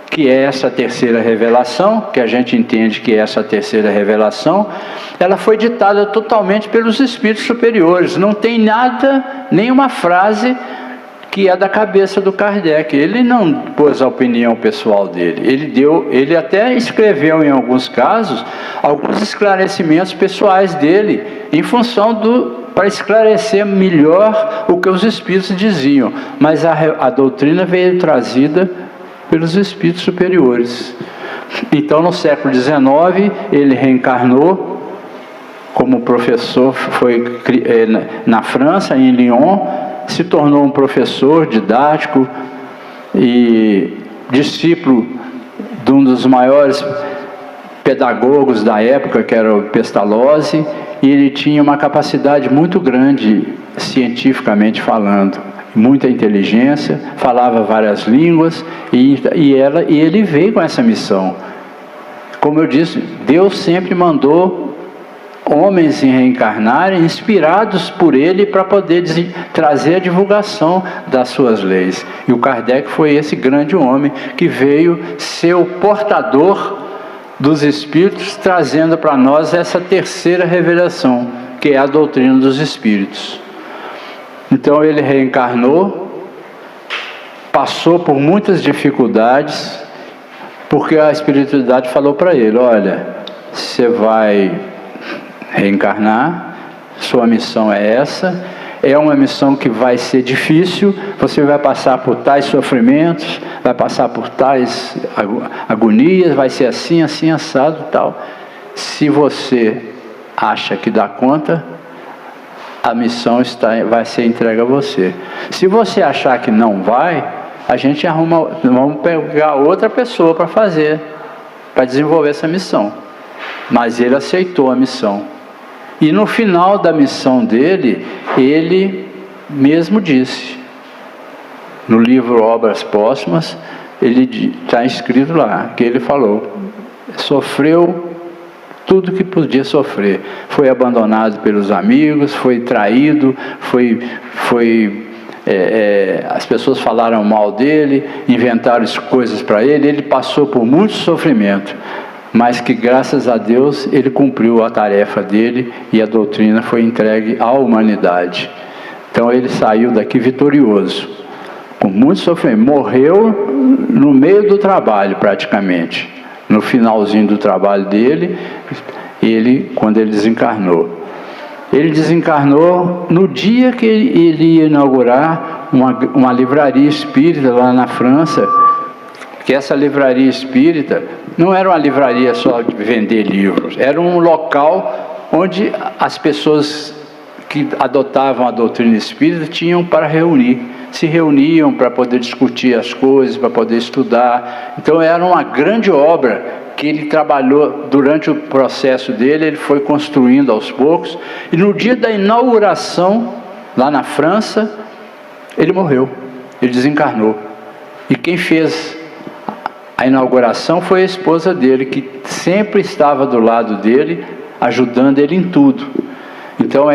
que é essa terceira revelação, que a gente entende que é essa terceira revelação, ela foi ditada totalmente pelos espíritos superiores. Não tem nada, nenhuma frase que é da cabeça do Kardec. Ele não pôs a opinião pessoal dele. Ele até escreveu em alguns casos alguns esclarecimentos pessoais dele, em função para esclarecer melhor o que os espíritos diziam. Mas a doutrina veio trazida pelos espíritos superiores. Então, no século XIX, ele reencarnou como professor, foi na França, em Lyon, se tornou um professor didático e discípulo de um dos maiores pedagogos da época, que era o Pestalozzi, e ele tinha uma capacidade muito grande, cientificamente falando, muita inteligência, falava várias línguas, e ele veio com essa missão. Como eu disse, Deus sempre mandou homens reencarnarem, inspirados por ele, para poder trazer a divulgação das suas leis. E o Kardec foi esse grande homem que veio ser o portador dos espíritos, trazendo para nós essa terceira revelação, que é a doutrina dos espíritos. Então ele reencarnou passou por muitas dificuldades, porque a espiritualidade falou para ele: olha, você vai reencarnar, sua missão é essa, é uma missão que vai ser difícil, você vai passar por tais sofrimentos, vai passar por tais agonias, vai ser assim, assim, assado e tal. Se você acha que dá conta, a missão vai ser entregue a você. Se você achar que não vai, vamos pegar outra pessoa para fazer, para desenvolver essa missão. Mas ele aceitou a missão. E no final da missão dele, ele mesmo disse, no livro Obras Póstumas, ele está escrito lá, que ele falou: sofreu tudo que podia sofrer, foi abandonado pelos amigos, foi traído, as pessoas falaram mal dele, inventaram coisas para ele, ele passou por muito sofrimento, mas que graças a Deus ele cumpriu a tarefa dele e a doutrina foi entregue à humanidade. Então ele saiu daqui vitorioso, com muito sofrimento, morreu no meio do trabalho praticamente. No finalzinho do trabalho dele, quando ele desencarnou. Ele desencarnou no dia que ele ia inaugurar uma livraria espírita lá na França, que essa livraria espírita não era uma livraria só de vender livros, era um local onde as pessoas que adotavam a doutrina espírita tinham para se reuniam para poder discutir as coisas, para poder estudar. Então era uma grande obra que ele trabalhou durante o processo dele, ele foi construindo aos poucos, e no dia da inauguração, lá na França, ele morreu, ele desencarnou. E quem fez a inauguração foi a esposa dele, que sempre estava do lado dele, ajudando ele em tudo. Então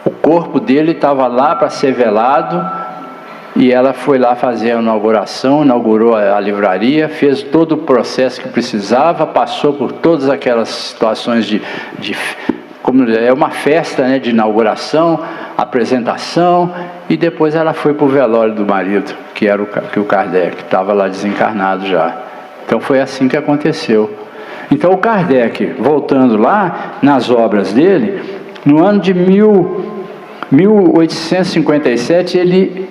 o corpo dele estava lá para ser velado, e ela foi lá fazer a inauguração, inaugurou a livraria, fez todo o processo que precisava, passou por todas aquelas situações como é uma festa, né, de inauguração, apresentação, e depois ela foi para o velório do marido, que era o Kardec, que estava lá desencarnado já. Então foi assim que aconteceu. Então o Kardec, voltando lá nas obras dele, no ano de 1857, ele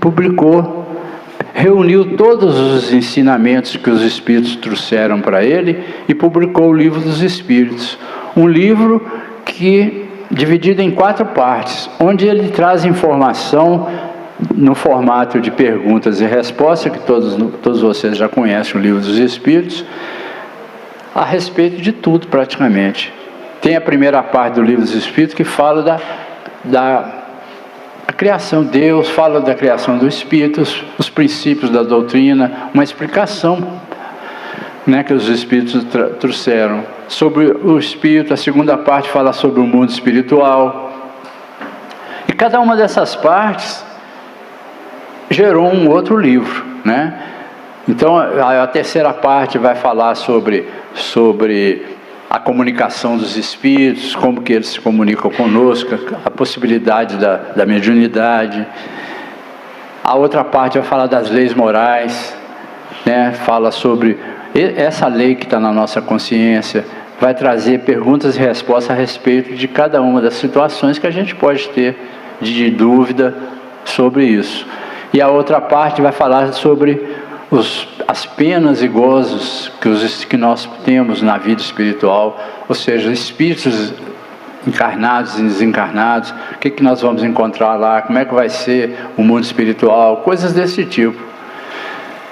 reuniu todos os ensinamentos que os Espíritos trouxeram para ele e publicou o Livro dos Espíritos. Um livro dividido em 4 partes, onde ele traz informação no formato de perguntas e respostas, que todos vocês já conhecem o Livro dos Espíritos, a respeito de tudo praticamente. Tem a primeira parte do Livro dos Espíritos que fala da criação de Deus, fala da criação dos Espíritos, os princípios da doutrina, uma explicação, né, que os Espíritos trouxeram sobre o Espírito. A segunda parte fala sobre o mundo espiritual. E cada uma dessas partes gerou um outro livro, né? Então a terceira parte vai falar sobre a comunicação dos espíritos, como que eles se comunicam conosco, a possibilidade da mediunidade. A outra parte vai falar das leis morais, né? Fala sobre essa lei que está na nossa consciência, vai trazer perguntas e respostas a respeito de cada uma das situações que a gente pode ter de dúvida sobre isso. E a outra parte vai falar sobre as penas e gozos que nós temos na vida espiritual, ou seja, espíritos encarnados e desencarnados, o que nós vamos encontrar lá, como é que vai ser o mundo espiritual, coisas desse tipo.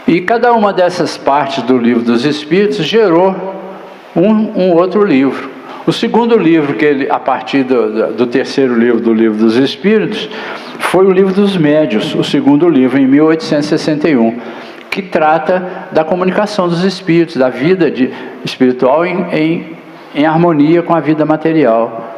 E cada uma dessas partes do Livro dos Espíritos gerou um outro livro. O segundo livro, a partir do terceiro livro do Livro dos Espíritos, foi o Livro dos Médiuns, o segundo livro, em 1861, que trata da comunicação dos espíritos, da vida espiritual em harmonia com a vida material.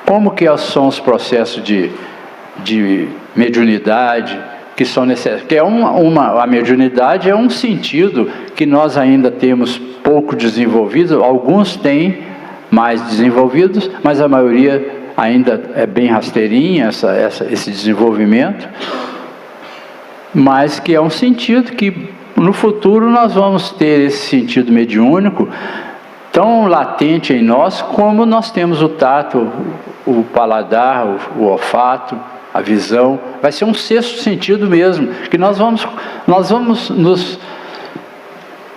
Como que são os processos de mediunidade que são necessários? Que a mediunidade é um sentido que nós ainda temos pouco desenvolvido, alguns têm mais desenvolvidos, mas a maioria ainda é bem rasteirinha esse desenvolvimento. mas que é um sentido que no futuro nós vamos ter esse sentido mediúnico tão latente em nós como nós temos o tato, o paladar, o olfato, a visão. Vai ser um sexto sentido mesmo, que nós vamos nos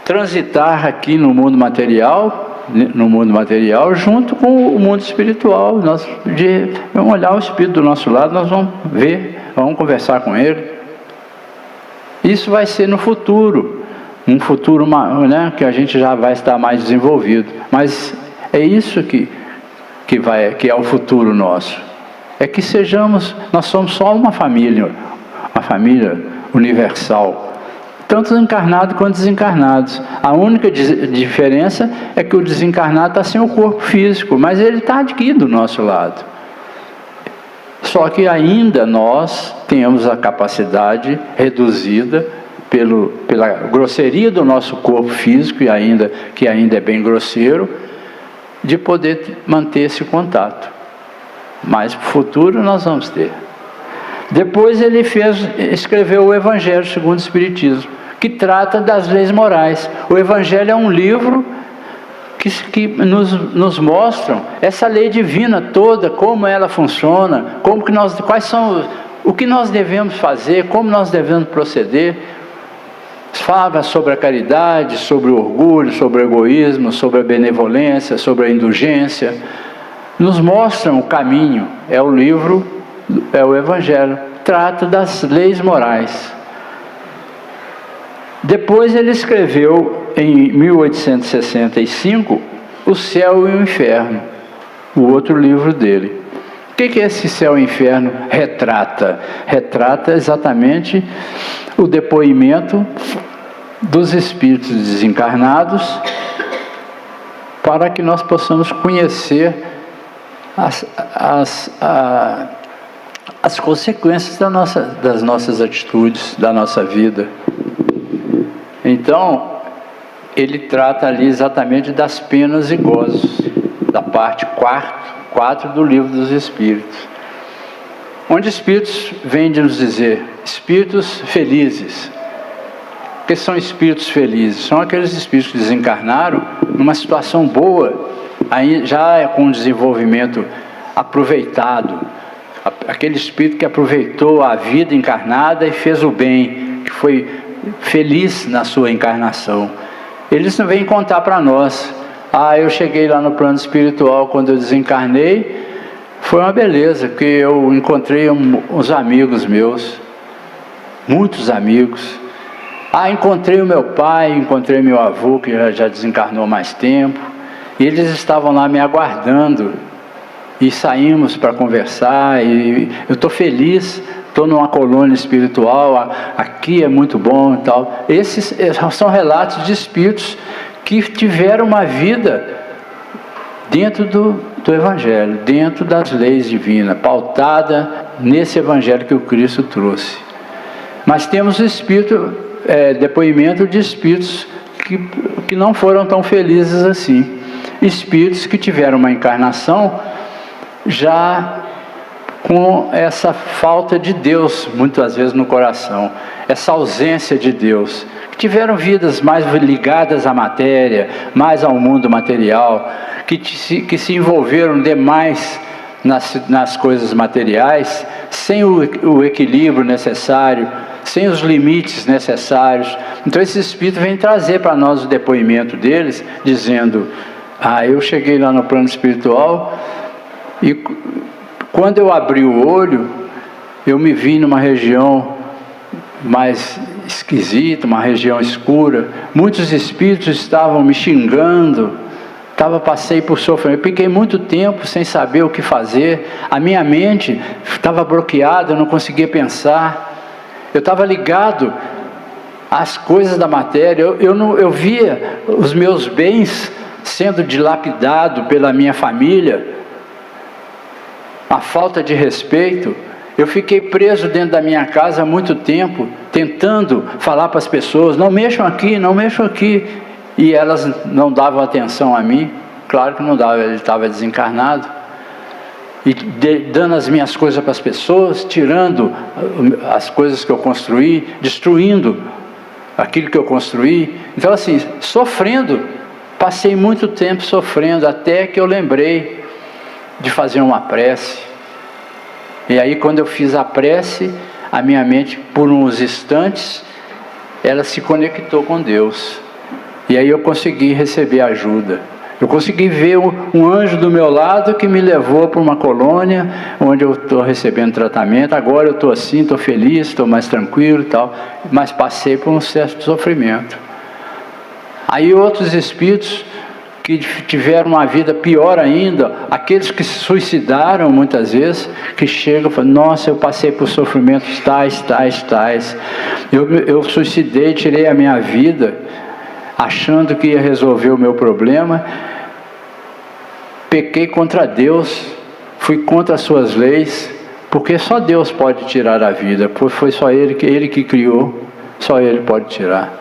transitar aqui no mundo material, junto com o mundo espiritual. Nós vamos olhar o Espírito do nosso lado, nós vamos ver, vamos conversar com ele. Isso vai ser no futuro, um futuro, né, que a gente já vai estar mais desenvolvido. Mas é isso que é o futuro nosso. É que nós somos só uma família universal, tanto encarnados quanto desencarnados. A única diferença é que o desencarnado está sem o corpo físico, mas ele está aqui do nosso lado. Só que ainda nós temos a capacidade reduzida pela grosseria do nosso corpo físico, que ainda é bem grosseiro, de poder manter esse contato. Mas no futuro nós vamos ter. Depois ele escreveu o Evangelho segundo o Espiritismo, que trata das leis morais. O Evangelho é um livro que nos mostram essa lei divina toda, como ela funciona, o que nós devemos fazer, como nós devemos proceder. Fala sobre a caridade, sobre o orgulho, sobre o egoísmo, sobre a benevolência, sobre a indulgência. Nos mostram o caminho. É o livro, é o Evangelho. Trata das leis morais. Depois ele escreveu, em 1865, O Céu e o Inferno, o outro livro dele. O que esse Céu e Inferno retrata? Retrata exatamente o depoimento dos espíritos desencarnados, para que nós possamos conhecer as consequências das nossas atitudes, da nossa vida. Então, ele trata ali exatamente das penas e gozos, da parte 4 do Livro dos Espíritos, onde espíritos vêm de nos dizer, espíritos felizes. O que são espíritos felizes? São aqueles espíritos que desencarnaram numa situação boa, aí já com um desenvolvimento aproveitado, aquele espírito que aproveitou a vida encarnada e fez o bem, que foi feliz na sua encarnação. Eles não vêm contar para nós, eu cheguei lá no plano espiritual quando eu desencarnei, foi uma beleza, porque eu encontrei uns amigos meus, muitos amigos. Encontrei o meu pai, encontrei meu avô, que já desencarnou há mais tempo, e eles estavam lá me aguardando, e saímos para conversar, e eu estou feliz, estou numa colônia espiritual, aqui é muito bom e tal. Esses são relatos de espíritos que tiveram uma vida dentro do Evangelho, dentro das leis divinas, pautada nesse Evangelho que o Cristo trouxe. Mas temos depoimento de espíritos que não foram tão felizes assim. Espíritos que tiveram uma encarnação já com essa falta de Deus, muitas vezes no coração, essa ausência de Deus, que tiveram vidas mais ligadas à matéria, mais ao mundo material, que se envolveram demais nas coisas materiais, sem o equilíbrio necessário, sem os limites necessários. Então esse Espírito vem trazer para nós o depoimento deles, dizendo, eu cheguei lá no plano espiritual, e quando eu abri o olho, eu me vi numa região mais esquisita, uma região escura. Muitos espíritos estavam me xingando, passei por sofrimento. Eu fiquei muito tempo sem saber o que fazer. A minha mente estava bloqueada, eu não conseguia pensar. Eu estava ligado às coisas da matéria. Eu via os meus bens sendo dilapidados pela minha família. A falta de respeito. Eu fiquei preso dentro da minha casa há muito tempo, tentando falar para as pessoas, não mexam aqui, não mexam aqui. E elas não davam atenção a mim. Claro que não dava, ele estava desencarnado. e dando as minhas coisas para as pessoas, tirando as coisas que eu construí, destruindo aquilo que eu construí. Então assim, sofrendo, passei muito tempo sofrendo, até que eu lembrei de fazer uma prece. E aí quando eu fiz a prece, a minha mente, por uns instantes, ela se conectou com Deus. E aí eu consegui receber ajuda. Eu consegui ver um anjo do meu lado que me levou para uma colônia, onde eu estou recebendo tratamento. Agora eu estou assim, estou feliz, estou mais tranquilo e tal. Mas passei por um certo sofrimento. Aí outros espíritos que tiveram uma vida pior ainda, aqueles que se suicidaram muitas vezes, que chegam e falam: nossa, eu passei por sofrimentos tais. Eu suicidei, tirei a minha vida, achando que ia resolver o meu problema. Pequei contra Deus, fui contra as suas leis, porque só Deus pode tirar a vida, foi só Ele que criou, só Ele pode tirar.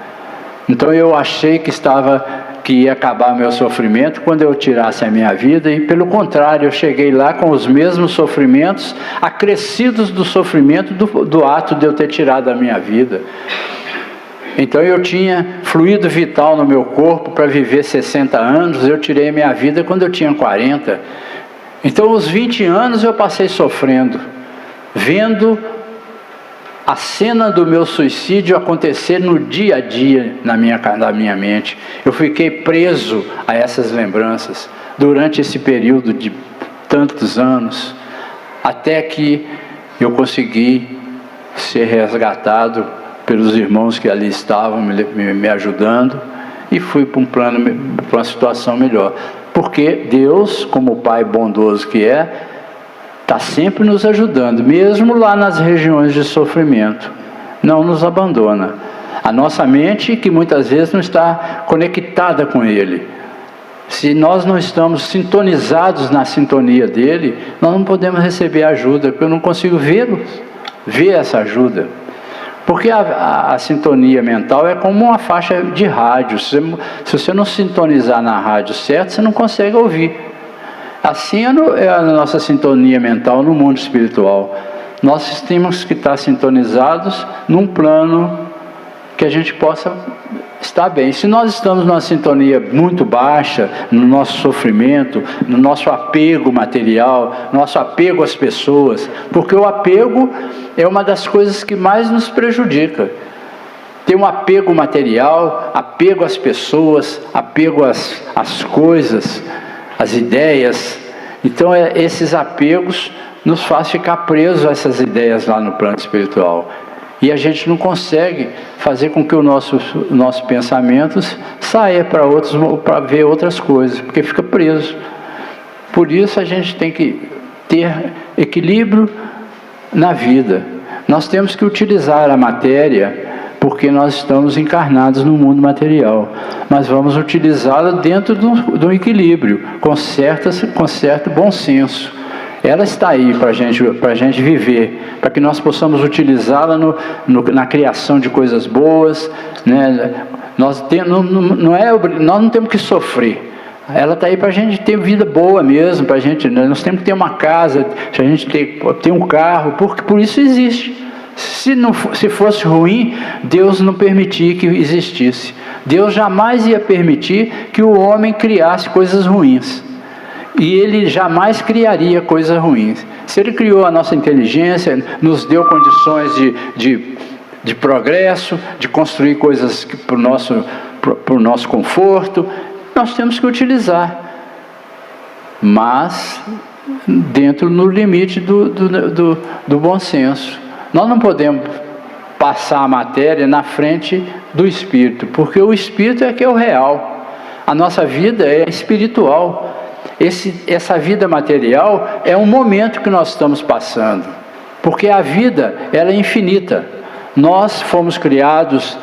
Então eu achei que ia acabar meu sofrimento quando eu tirasse a minha vida, e pelo contrário, eu cheguei lá com os mesmos sofrimentos, acrescidos do sofrimento do ato de eu ter tirado a minha vida. Então eu tinha fluido vital no meu corpo para viver 60 anos, eu tirei minha vida quando eu tinha 40. Então os 20 anos eu passei sofrendo, vendo a cena do meu suicídio acontecer no dia a dia na minha mente. Eu fiquei preso a essas lembranças durante esse período de tantos anos, até que eu consegui ser resgatado pelos irmãos que ali estavam me ajudando, e fui para para uma situação melhor. Porque Deus, como o Pai bondoso que é, está sempre nos ajudando, mesmo lá nas regiões de sofrimento. Não nos abandona. A nossa mente, que muitas vezes não está conectada com Ele. Se nós não estamos sintonizados na sintonia dEle, nós não podemos receber ajuda, porque eu não consigo ver essa ajuda. Porque a sintonia mental é como uma faixa de rádio. Se você não sintonizar na rádio certa, você não consegue ouvir. Assim é a nossa sintonia mental no mundo espiritual. Nós temos que estar sintonizados num plano que a gente possa estar bem. Se nós estamos numa sintonia muito baixa, no nosso sofrimento, no nosso apego material, nosso apego às pessoas, porque o apego é uma das coisas que mais nos prejudica. Tem um apego material, apego às pessoas, apego às coisas, às ideias. Então esses apegos nos fazem ficar presos a essas ideias lá no plano espiritual. E a gente não consegue fazer com que o nosso pensamentos saia para ver outras coisas, porque fica preso. Por isso a gente tem que ter equilíbrio na vida. Nós temos que utilizar a matéria, porque nós estamos encarnados no mundo material, mas vamos utilizá-la dentro do equilíbrio, com certo bom senso. Ela está aí para a gente viver, para que nós possamos utilizá-la na criação de coisas boas, né? Nós não temos que sofrer. Ela está aí para a gente ter vida boa mesmo, para a gente, nós temos que ter uma casa, a gente ter um carro, porque por isso existe. Se fosse ruim, Deus não permitia que existisse. Deus jamais ia permitir que o homem criasse coisas ruins. E Ele jamais criaria coisas ruins. Se Ele criou a nossa inteligência, nos deu condições de progresso, de construir coisas para o nosso conforto, nós temos que utilizar. Mas dentro no limite do bom senso. Nós não podemos passar a matéria na frente do Espírito, porque o Espírito é que é o real. A nossa vida é espiritual. Essa vida material é um momento que nós estamos passando, porque a vida ela é infinita. Nós fomos criados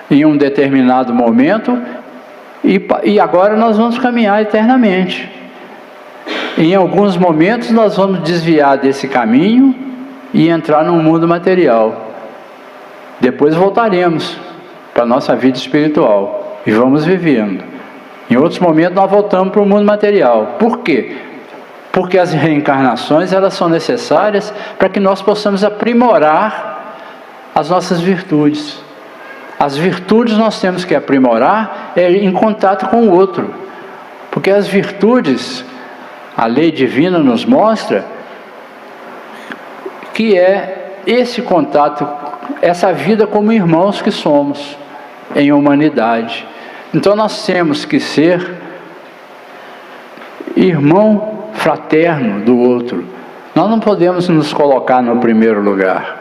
em um determinado momento e agora nós vamos caminhar eternamente. Em alguns momentos nós vamos desviar desse caminho e entrar no mundo material. Depois voltaremos para a nossa vida espiritual e vamos vivendo. Em outros momentos nós voltamos para o mundo material. Por quê? Porque as reencarnações, elas são necessárias para que nós possamos aprimorar as nossas virtudes. As virtudes nós temos que aprimorar em contato com o outro. Porque as virtudes, a lei divina nos mostra que é esse contato, essa vida como irmãos que somos em humanidade. Então nós temos que ser irmão fraterno do outro. Nós não podemos nos colocar no primeiro lugar.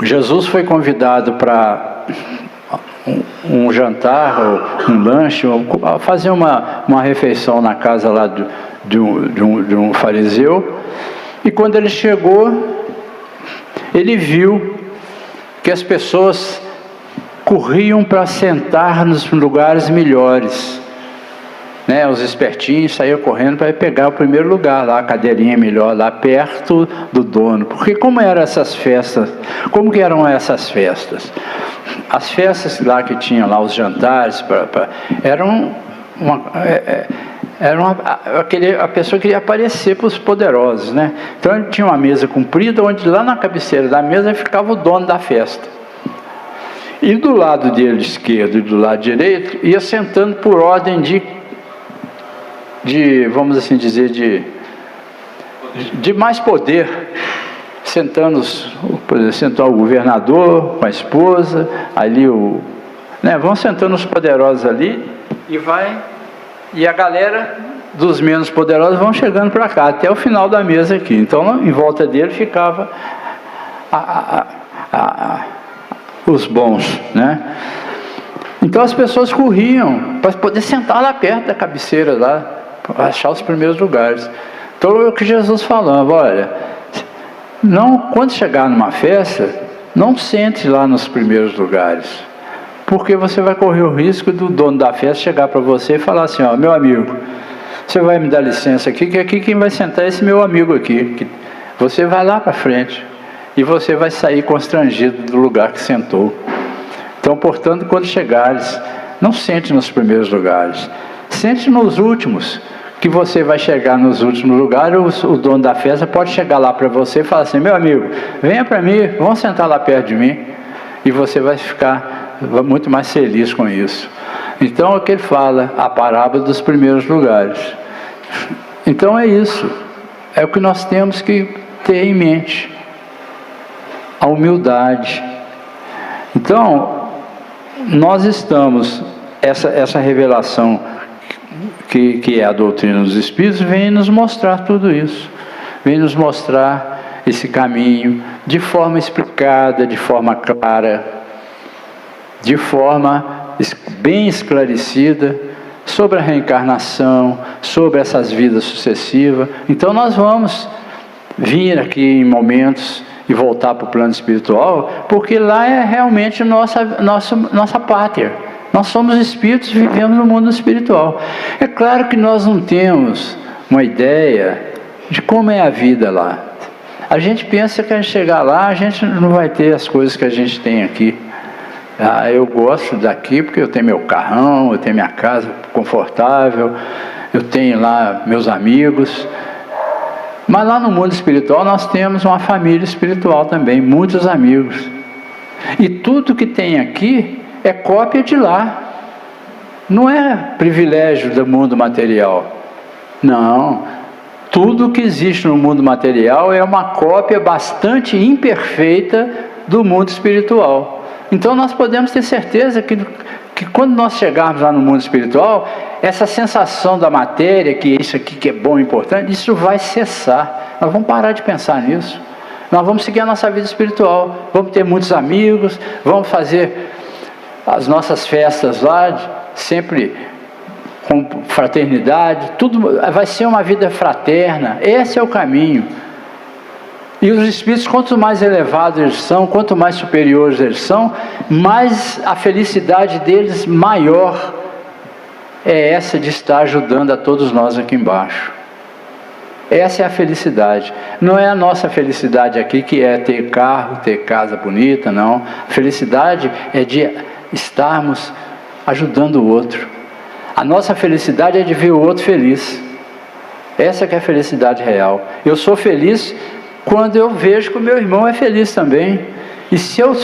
Jesus foi convidado para um jantar, ou um lanche, ou fazer uma refeição na casa lá de um fariseu. E quando ele chegou, ele viu que as pessoas corriam para sentar nos lugares melhores. Os espertinhos saíam correndo para pegar o primeiro lugar lá, a cadeirinha melhor, lá perto do dono. Porque como eram essas festas? Como que eram essas festas? As festas lá que tinham lá, os jantares, a pessoa queria aparecer para os poderosos, né? Então ele tinha uma mesa comprida, onde lá na cabeceira da mesa ficava o dono da festa. E do lado dele esquerdo e do lado direito, ia sentando por ordem vamos assim dizer, de mais poder, sentou o governador com a esposa, ali vão sentando os poderosos ali, e a galera dos menos poderosos vão chegando para cá, até o final da mesa aqui. Então, em volta dele ficava os bons, né? Então as pessoas corriam para poder sentar lá perto da cabeceira lá, achar os primeiros lugares. Então é o que Jesus falava: olha, quando chegar numa festa, não sente lá nos primeiros lugares, porque você vai correr o risco do dono da festa chegar para você e falar assim: meu amigo, você vai me dar licença aqui, que aqui quem vai sentar é esse meu amigo aqui. Você vai lá para frente e você vai sair constrangido do lugar que sentou. Então, portanto, quando chegares, não sente nos primeiros lugares, sente nos últimos, que você vai chegar nos últimos lugares. O dono da festa pode chegar lá para você e falar assim: meu amigo, venha para mim, vamos sentar lá perto de mim, e você vai ficar muito mais feliz com isso. Então é o que ele fala, a parábola dos primeiros lugares. Então é isso, é o que nós temos que ter em mente, a humildade. Então nós estamos, essa revelação que é a doutrina dos Espíritos, vem nos mostrar tudo isso, vem nos mostrar esse caminho de forma explicada, de forma clara, de forma bem esclarecida, sobre a reencarnação, sobre essas vidas sucessivas. Então nós vamos vir aqui em momentos e voltar para o plano espiritual, porque lá é realmente nossa pátria. Nós somos espíritos e vivemos no mundo espiritual. É claro que nós não temos uma ideia de como é a vida lá. A gente pensa que a gente chegar lá, a gente não vai ter as coisas que a gente tem aqui. Eu gosto daqui porque eu tenho meu carrão, eu tenho minha casa confortável, eu tenho lá meus amigos. Mas lá no mundo espiritual nós temos uma família espiritual também, muitos amigos. E tudo que tem aqui é cópia de lá. Não é privilégio do mundo material. Não. Tudo que existe no mundo material é uma cópia bastante imperfeita do mundo espiritual. Então nós podemos ter certeza que quando nós chegarmos lá no mundo espiritual, essa sensação da matéria, que isso aqui que é bom e importante, isso vai cessar. Nós vamos parar de pensar nisso. Nós vamos seguir a nossa vida espiritual. Vamos ter muitos amigos, vamos fazer as nossas festas lá, sempre com fraternidade, tudo vai ser uma vida fraterna. Esse é o caminho. E os espíritos, quanto mais elevados eles são, quanto mais superiores eles são, mais a felicidade deles maior é essa de estar ajudando a todos nós aqui embaixo. Essa é a felicidade. Não é a nossa felicidade aqui, que é ter carro, ter casa bonita, não. A felicidade é de estarmos ajudando o outro. A nossa felicidade é de ver o outro feliz. Essa que é a felicidade real. Eu sou feliz quando eu vejo que o meu irmão é feliz também. E se eu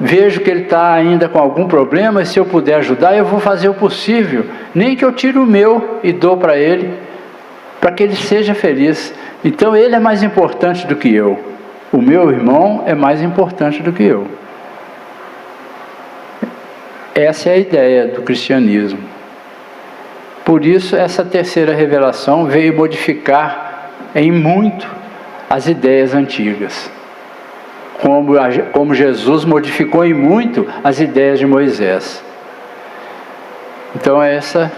vejo que ele está ainda com algum problema, e se eu puder ajudar, eu vou fazer o possível. Nem que eu tire o meu e dou para ele, para que ele seja feliz. Então ele é mais importante do que eu. O meu irmão é mais importante do que eu. Essa é a ideia do cristianismo. Por isso, essa terceira revelação veio modificar em muito as ideias antigas. Como Jesus modificou em muito as ideias de Moisés. Então, essa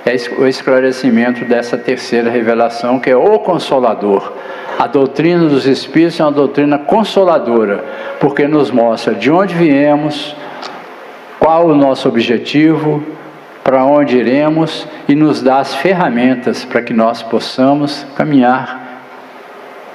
é o esclarecimento dessa terceira revelação, que é o Consolador. A doutrina dos Espíritos é uma doutrina consoladora, porque nos mostra de onde viemos, qual o nosso objetivo, para onde iremos, e nos dá as ferramentas para que nós possamos caminhar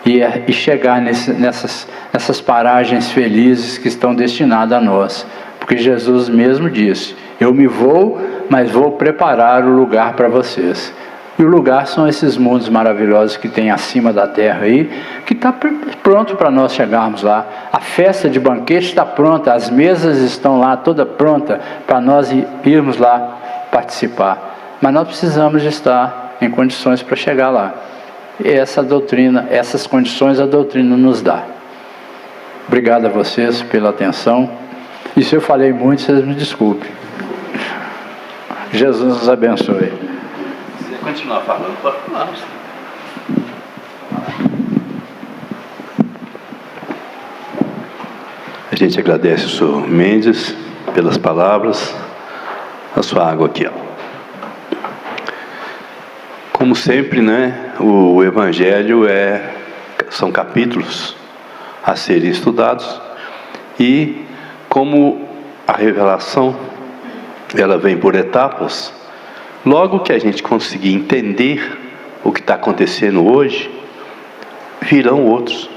e chegar nessas paragens felizes que estão destinadas a nós. Porque Jesus mesmo disse: eu me vou, mas vou preparar o lugar para vocês. E o lugar são esses mundos maravilhosos que tem acima da terra aí, que está pronto para nós chegarmos lá. A festa de banquete está pronta, as mesas estão lá toda pronta para nós irmos lá participar. Mas nós precisamos de estar em condições para chegar lá. E essa doutrina, essas condições a doutrina nos dá. Obrigado a vocês pela atenção. E se eu falei muito, vocês me desculpem. Jesus nos abençoe. Se você continuar falando, pode falar. A gente agradece o senhor Mendes pelas palavras. A sua água aqui, ó. Como sempre, né, o Evangelho são capítulos a serem estudados, e como a revelação ela vem por etapas, logo que a gente conseguir entender o que está acontecendo hoje, virão outros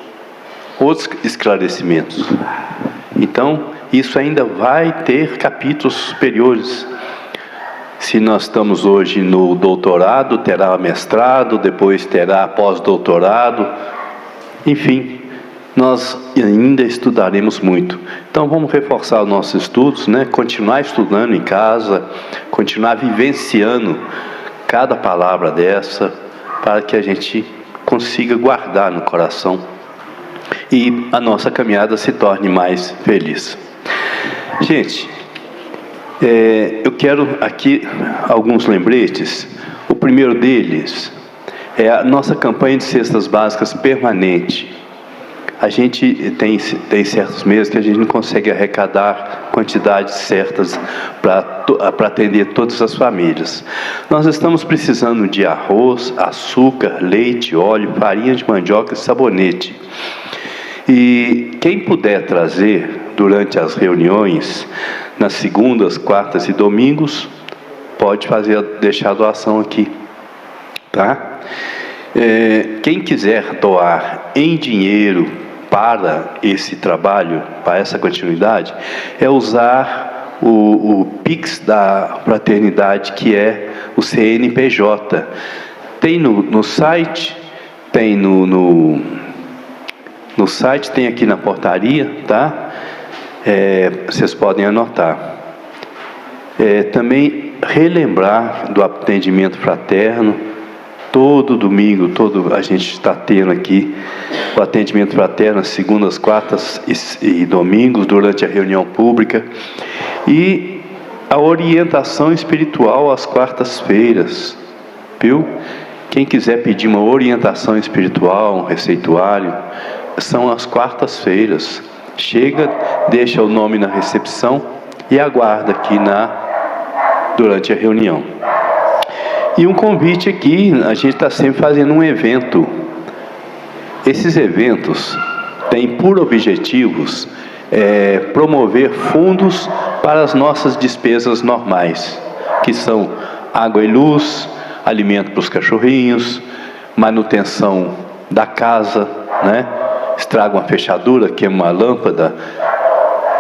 esclarecimentos. Então, isso ainda vai ter capítulos superiores. Se nós estamos hoje no doutorado, terá mestrado, depois terá pós-doutorado, enfim, nós ainda estudaremos muito. Então vamos reforçar os nossos estudos, né? Continuar estudando em casa, continuar vivenciando cada palavra dessa, para que a gente consiga guardar no coração e a nossa caminhada se torne mais feliz. Gente, eu quero aqui alguns lembretes. O primeiro deles é a nossa campanha de cestas básicas permanente. A gente tem certos meses que a gente não consegue arrecadar quantidades certas para atender todas as famílias. Nós estamos precisando de arroz, açúcar, leite, óleo, farinha de mandioca e sabonete. E quem puder trazer durante as reuniões, nas segundas, quartas e domingos, pode deixar a doação aqui, tá? Quem quiser doar em dinheiro para esse trabalho, para essa continuidade, é usar o Pix da Fraternidade, que é o CNPJ. Tem no site, tem no site, tem aqui na portaria, tá? Vocês podem anotar. Também relembrar do atendimento fraterno. Todo domingo, a gente está tendo aqui o atendimento fraterno, segundas, quartas e domingos, durante a reunião pública. E a orientação espiritual às quartas-feiras, viu? Quem quiser pedir uma orientação espiritual, um receituário, são as quartas-feiras. Chega, deixa o nome na recepção e aguarda aqui durante a reunião. E um convite aqui, a gente está sempre fazendo um evento. Esses eventos têm por objetivos promover fundos para as nossas despesas normais, que são água e luz, alimento para os cachorrinhos, manutenção da casa, né? Estraga uma fechadura, queima uma lâmpada,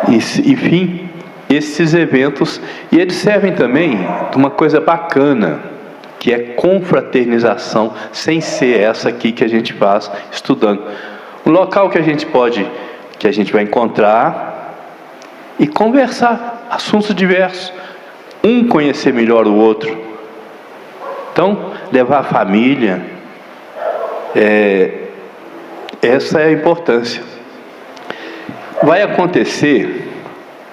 enfim, esses eventos. E eles servem também de uma coisa bacana, que é confraternização, sem ser essa aqui que a gente faz estudando. Um local que a gente vai encontrar e conversar, assuntos diversos, um conhecer melhor o outro. Então, levar a família, essa é a importância. Vai acontecer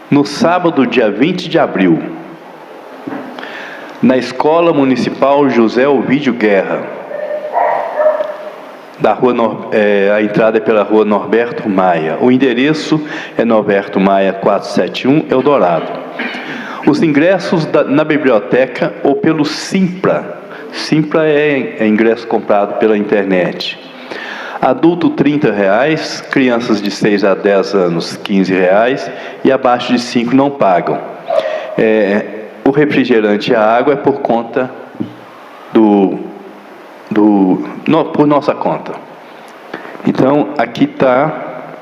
no sábado, dia 20 de abril, na Escola Municipal José Ovídio Guerra, a entrada é pela rua Norberto Maia. O endereço é Norberto Maia 471, Eldorado. Os ingressos na biblioteca ou pelo Simpla. Simpla é ingresso comprado pela internet. Adulto R$30, crianças de 6 a 10 anos R$15 e abaixo de 5 não pagam. O refrigerante e a água é por conta por nossa conta. Então aqui está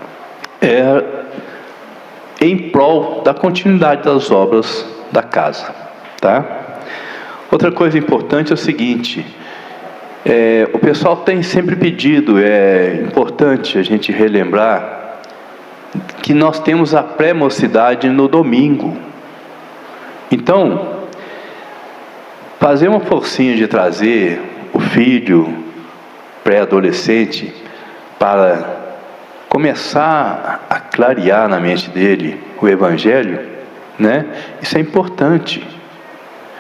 em prol da continuidade das obras da casa, tá? Outra coisa importante é o seguinte. O pessoal tem sempre pedido, é importante a gente relembrar que nós temos a pré-mocidade no domingo. Então, fazer uma forcinha de trazer o filho pré-adolescente para começar a clarear na mente dele o Evangelho, né? Isso é importante.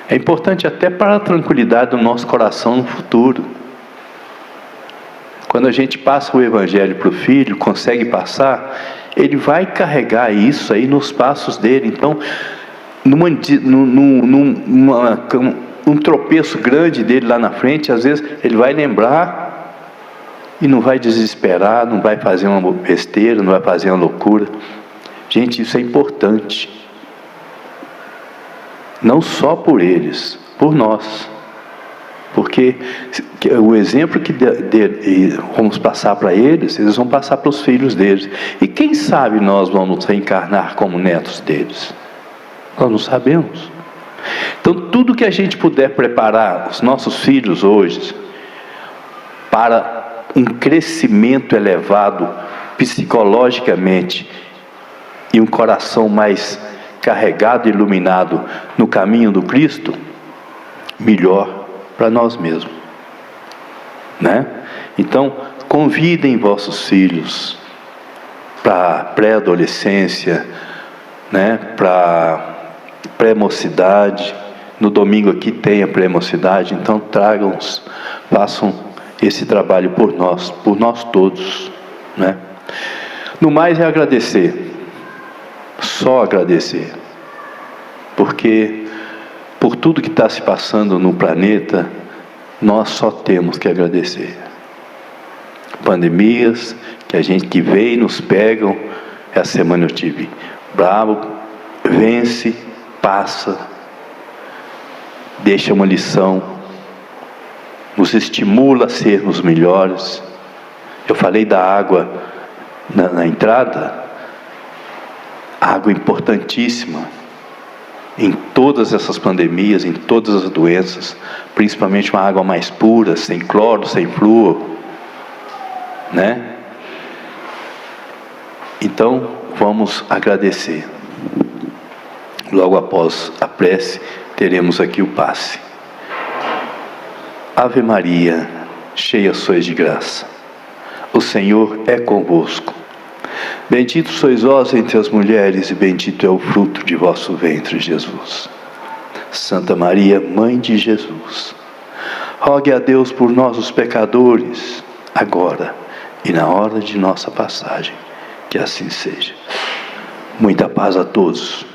É importante até para a tranquilidade do nosso coração no futuro. Quando a gente passa o Evangelho para o filho, consegue passar, ele vai carregar isso aí nos passos dele. Então, um tropeço grande dele lá na frente, às vezes ele vai lembrar e não vai desesperar, não vai fazer uma besteira, não vai fazer uma loucura. Gente, isso é importante. Não só por eles, por nós. Porque o exemplo que vamos passar para eles, eles vão passar para os filhos deles. E quem sabe nós vamos reencarnar como netos deles? Nós não sabemos. Então, tudo que a gente puder preparar os nossos filhos hoje para um crescimento elevado psicologicamente e um coração mais carregado e iluminado no caminho do Cristo, melhor para nós mesmos, né? Então, convidem vossos filhos para pré-adolescência, né? Para pré-mocidade. No domingo aqui tem a pré-mocidade, então tragam-os, façam esse trabalho por nós todos, né? No mais é agradecer, só agradecer, porque por tudo que está se passando no planeta, nós só temos que agradecer. Pandemias que vem e nos pegam. Essa semana eu tive bravo, vence, passa, deixa uma lição, nos estimula a sermos melhores. Eu falei da água na entrada, água importantíssima em todas essas pandemias, em todas as doenças, principalmente uma água mais pura, sem cloro, sem flúor, né? Então, vamos agradecer. Logo após a prece, teremos aqui o passe. Ave Maria, cheia sois de graça, o Senhor é convosco. Bendito sois vós entre as mulheres, e bendito é o fruto de vosso ventre, Jesus. Santa Maria, Mãe de Jesus, rogue a Deus por nós, os pecadores, agora e na hora de nossa passagem. Que assim seja. Muita paz a todos.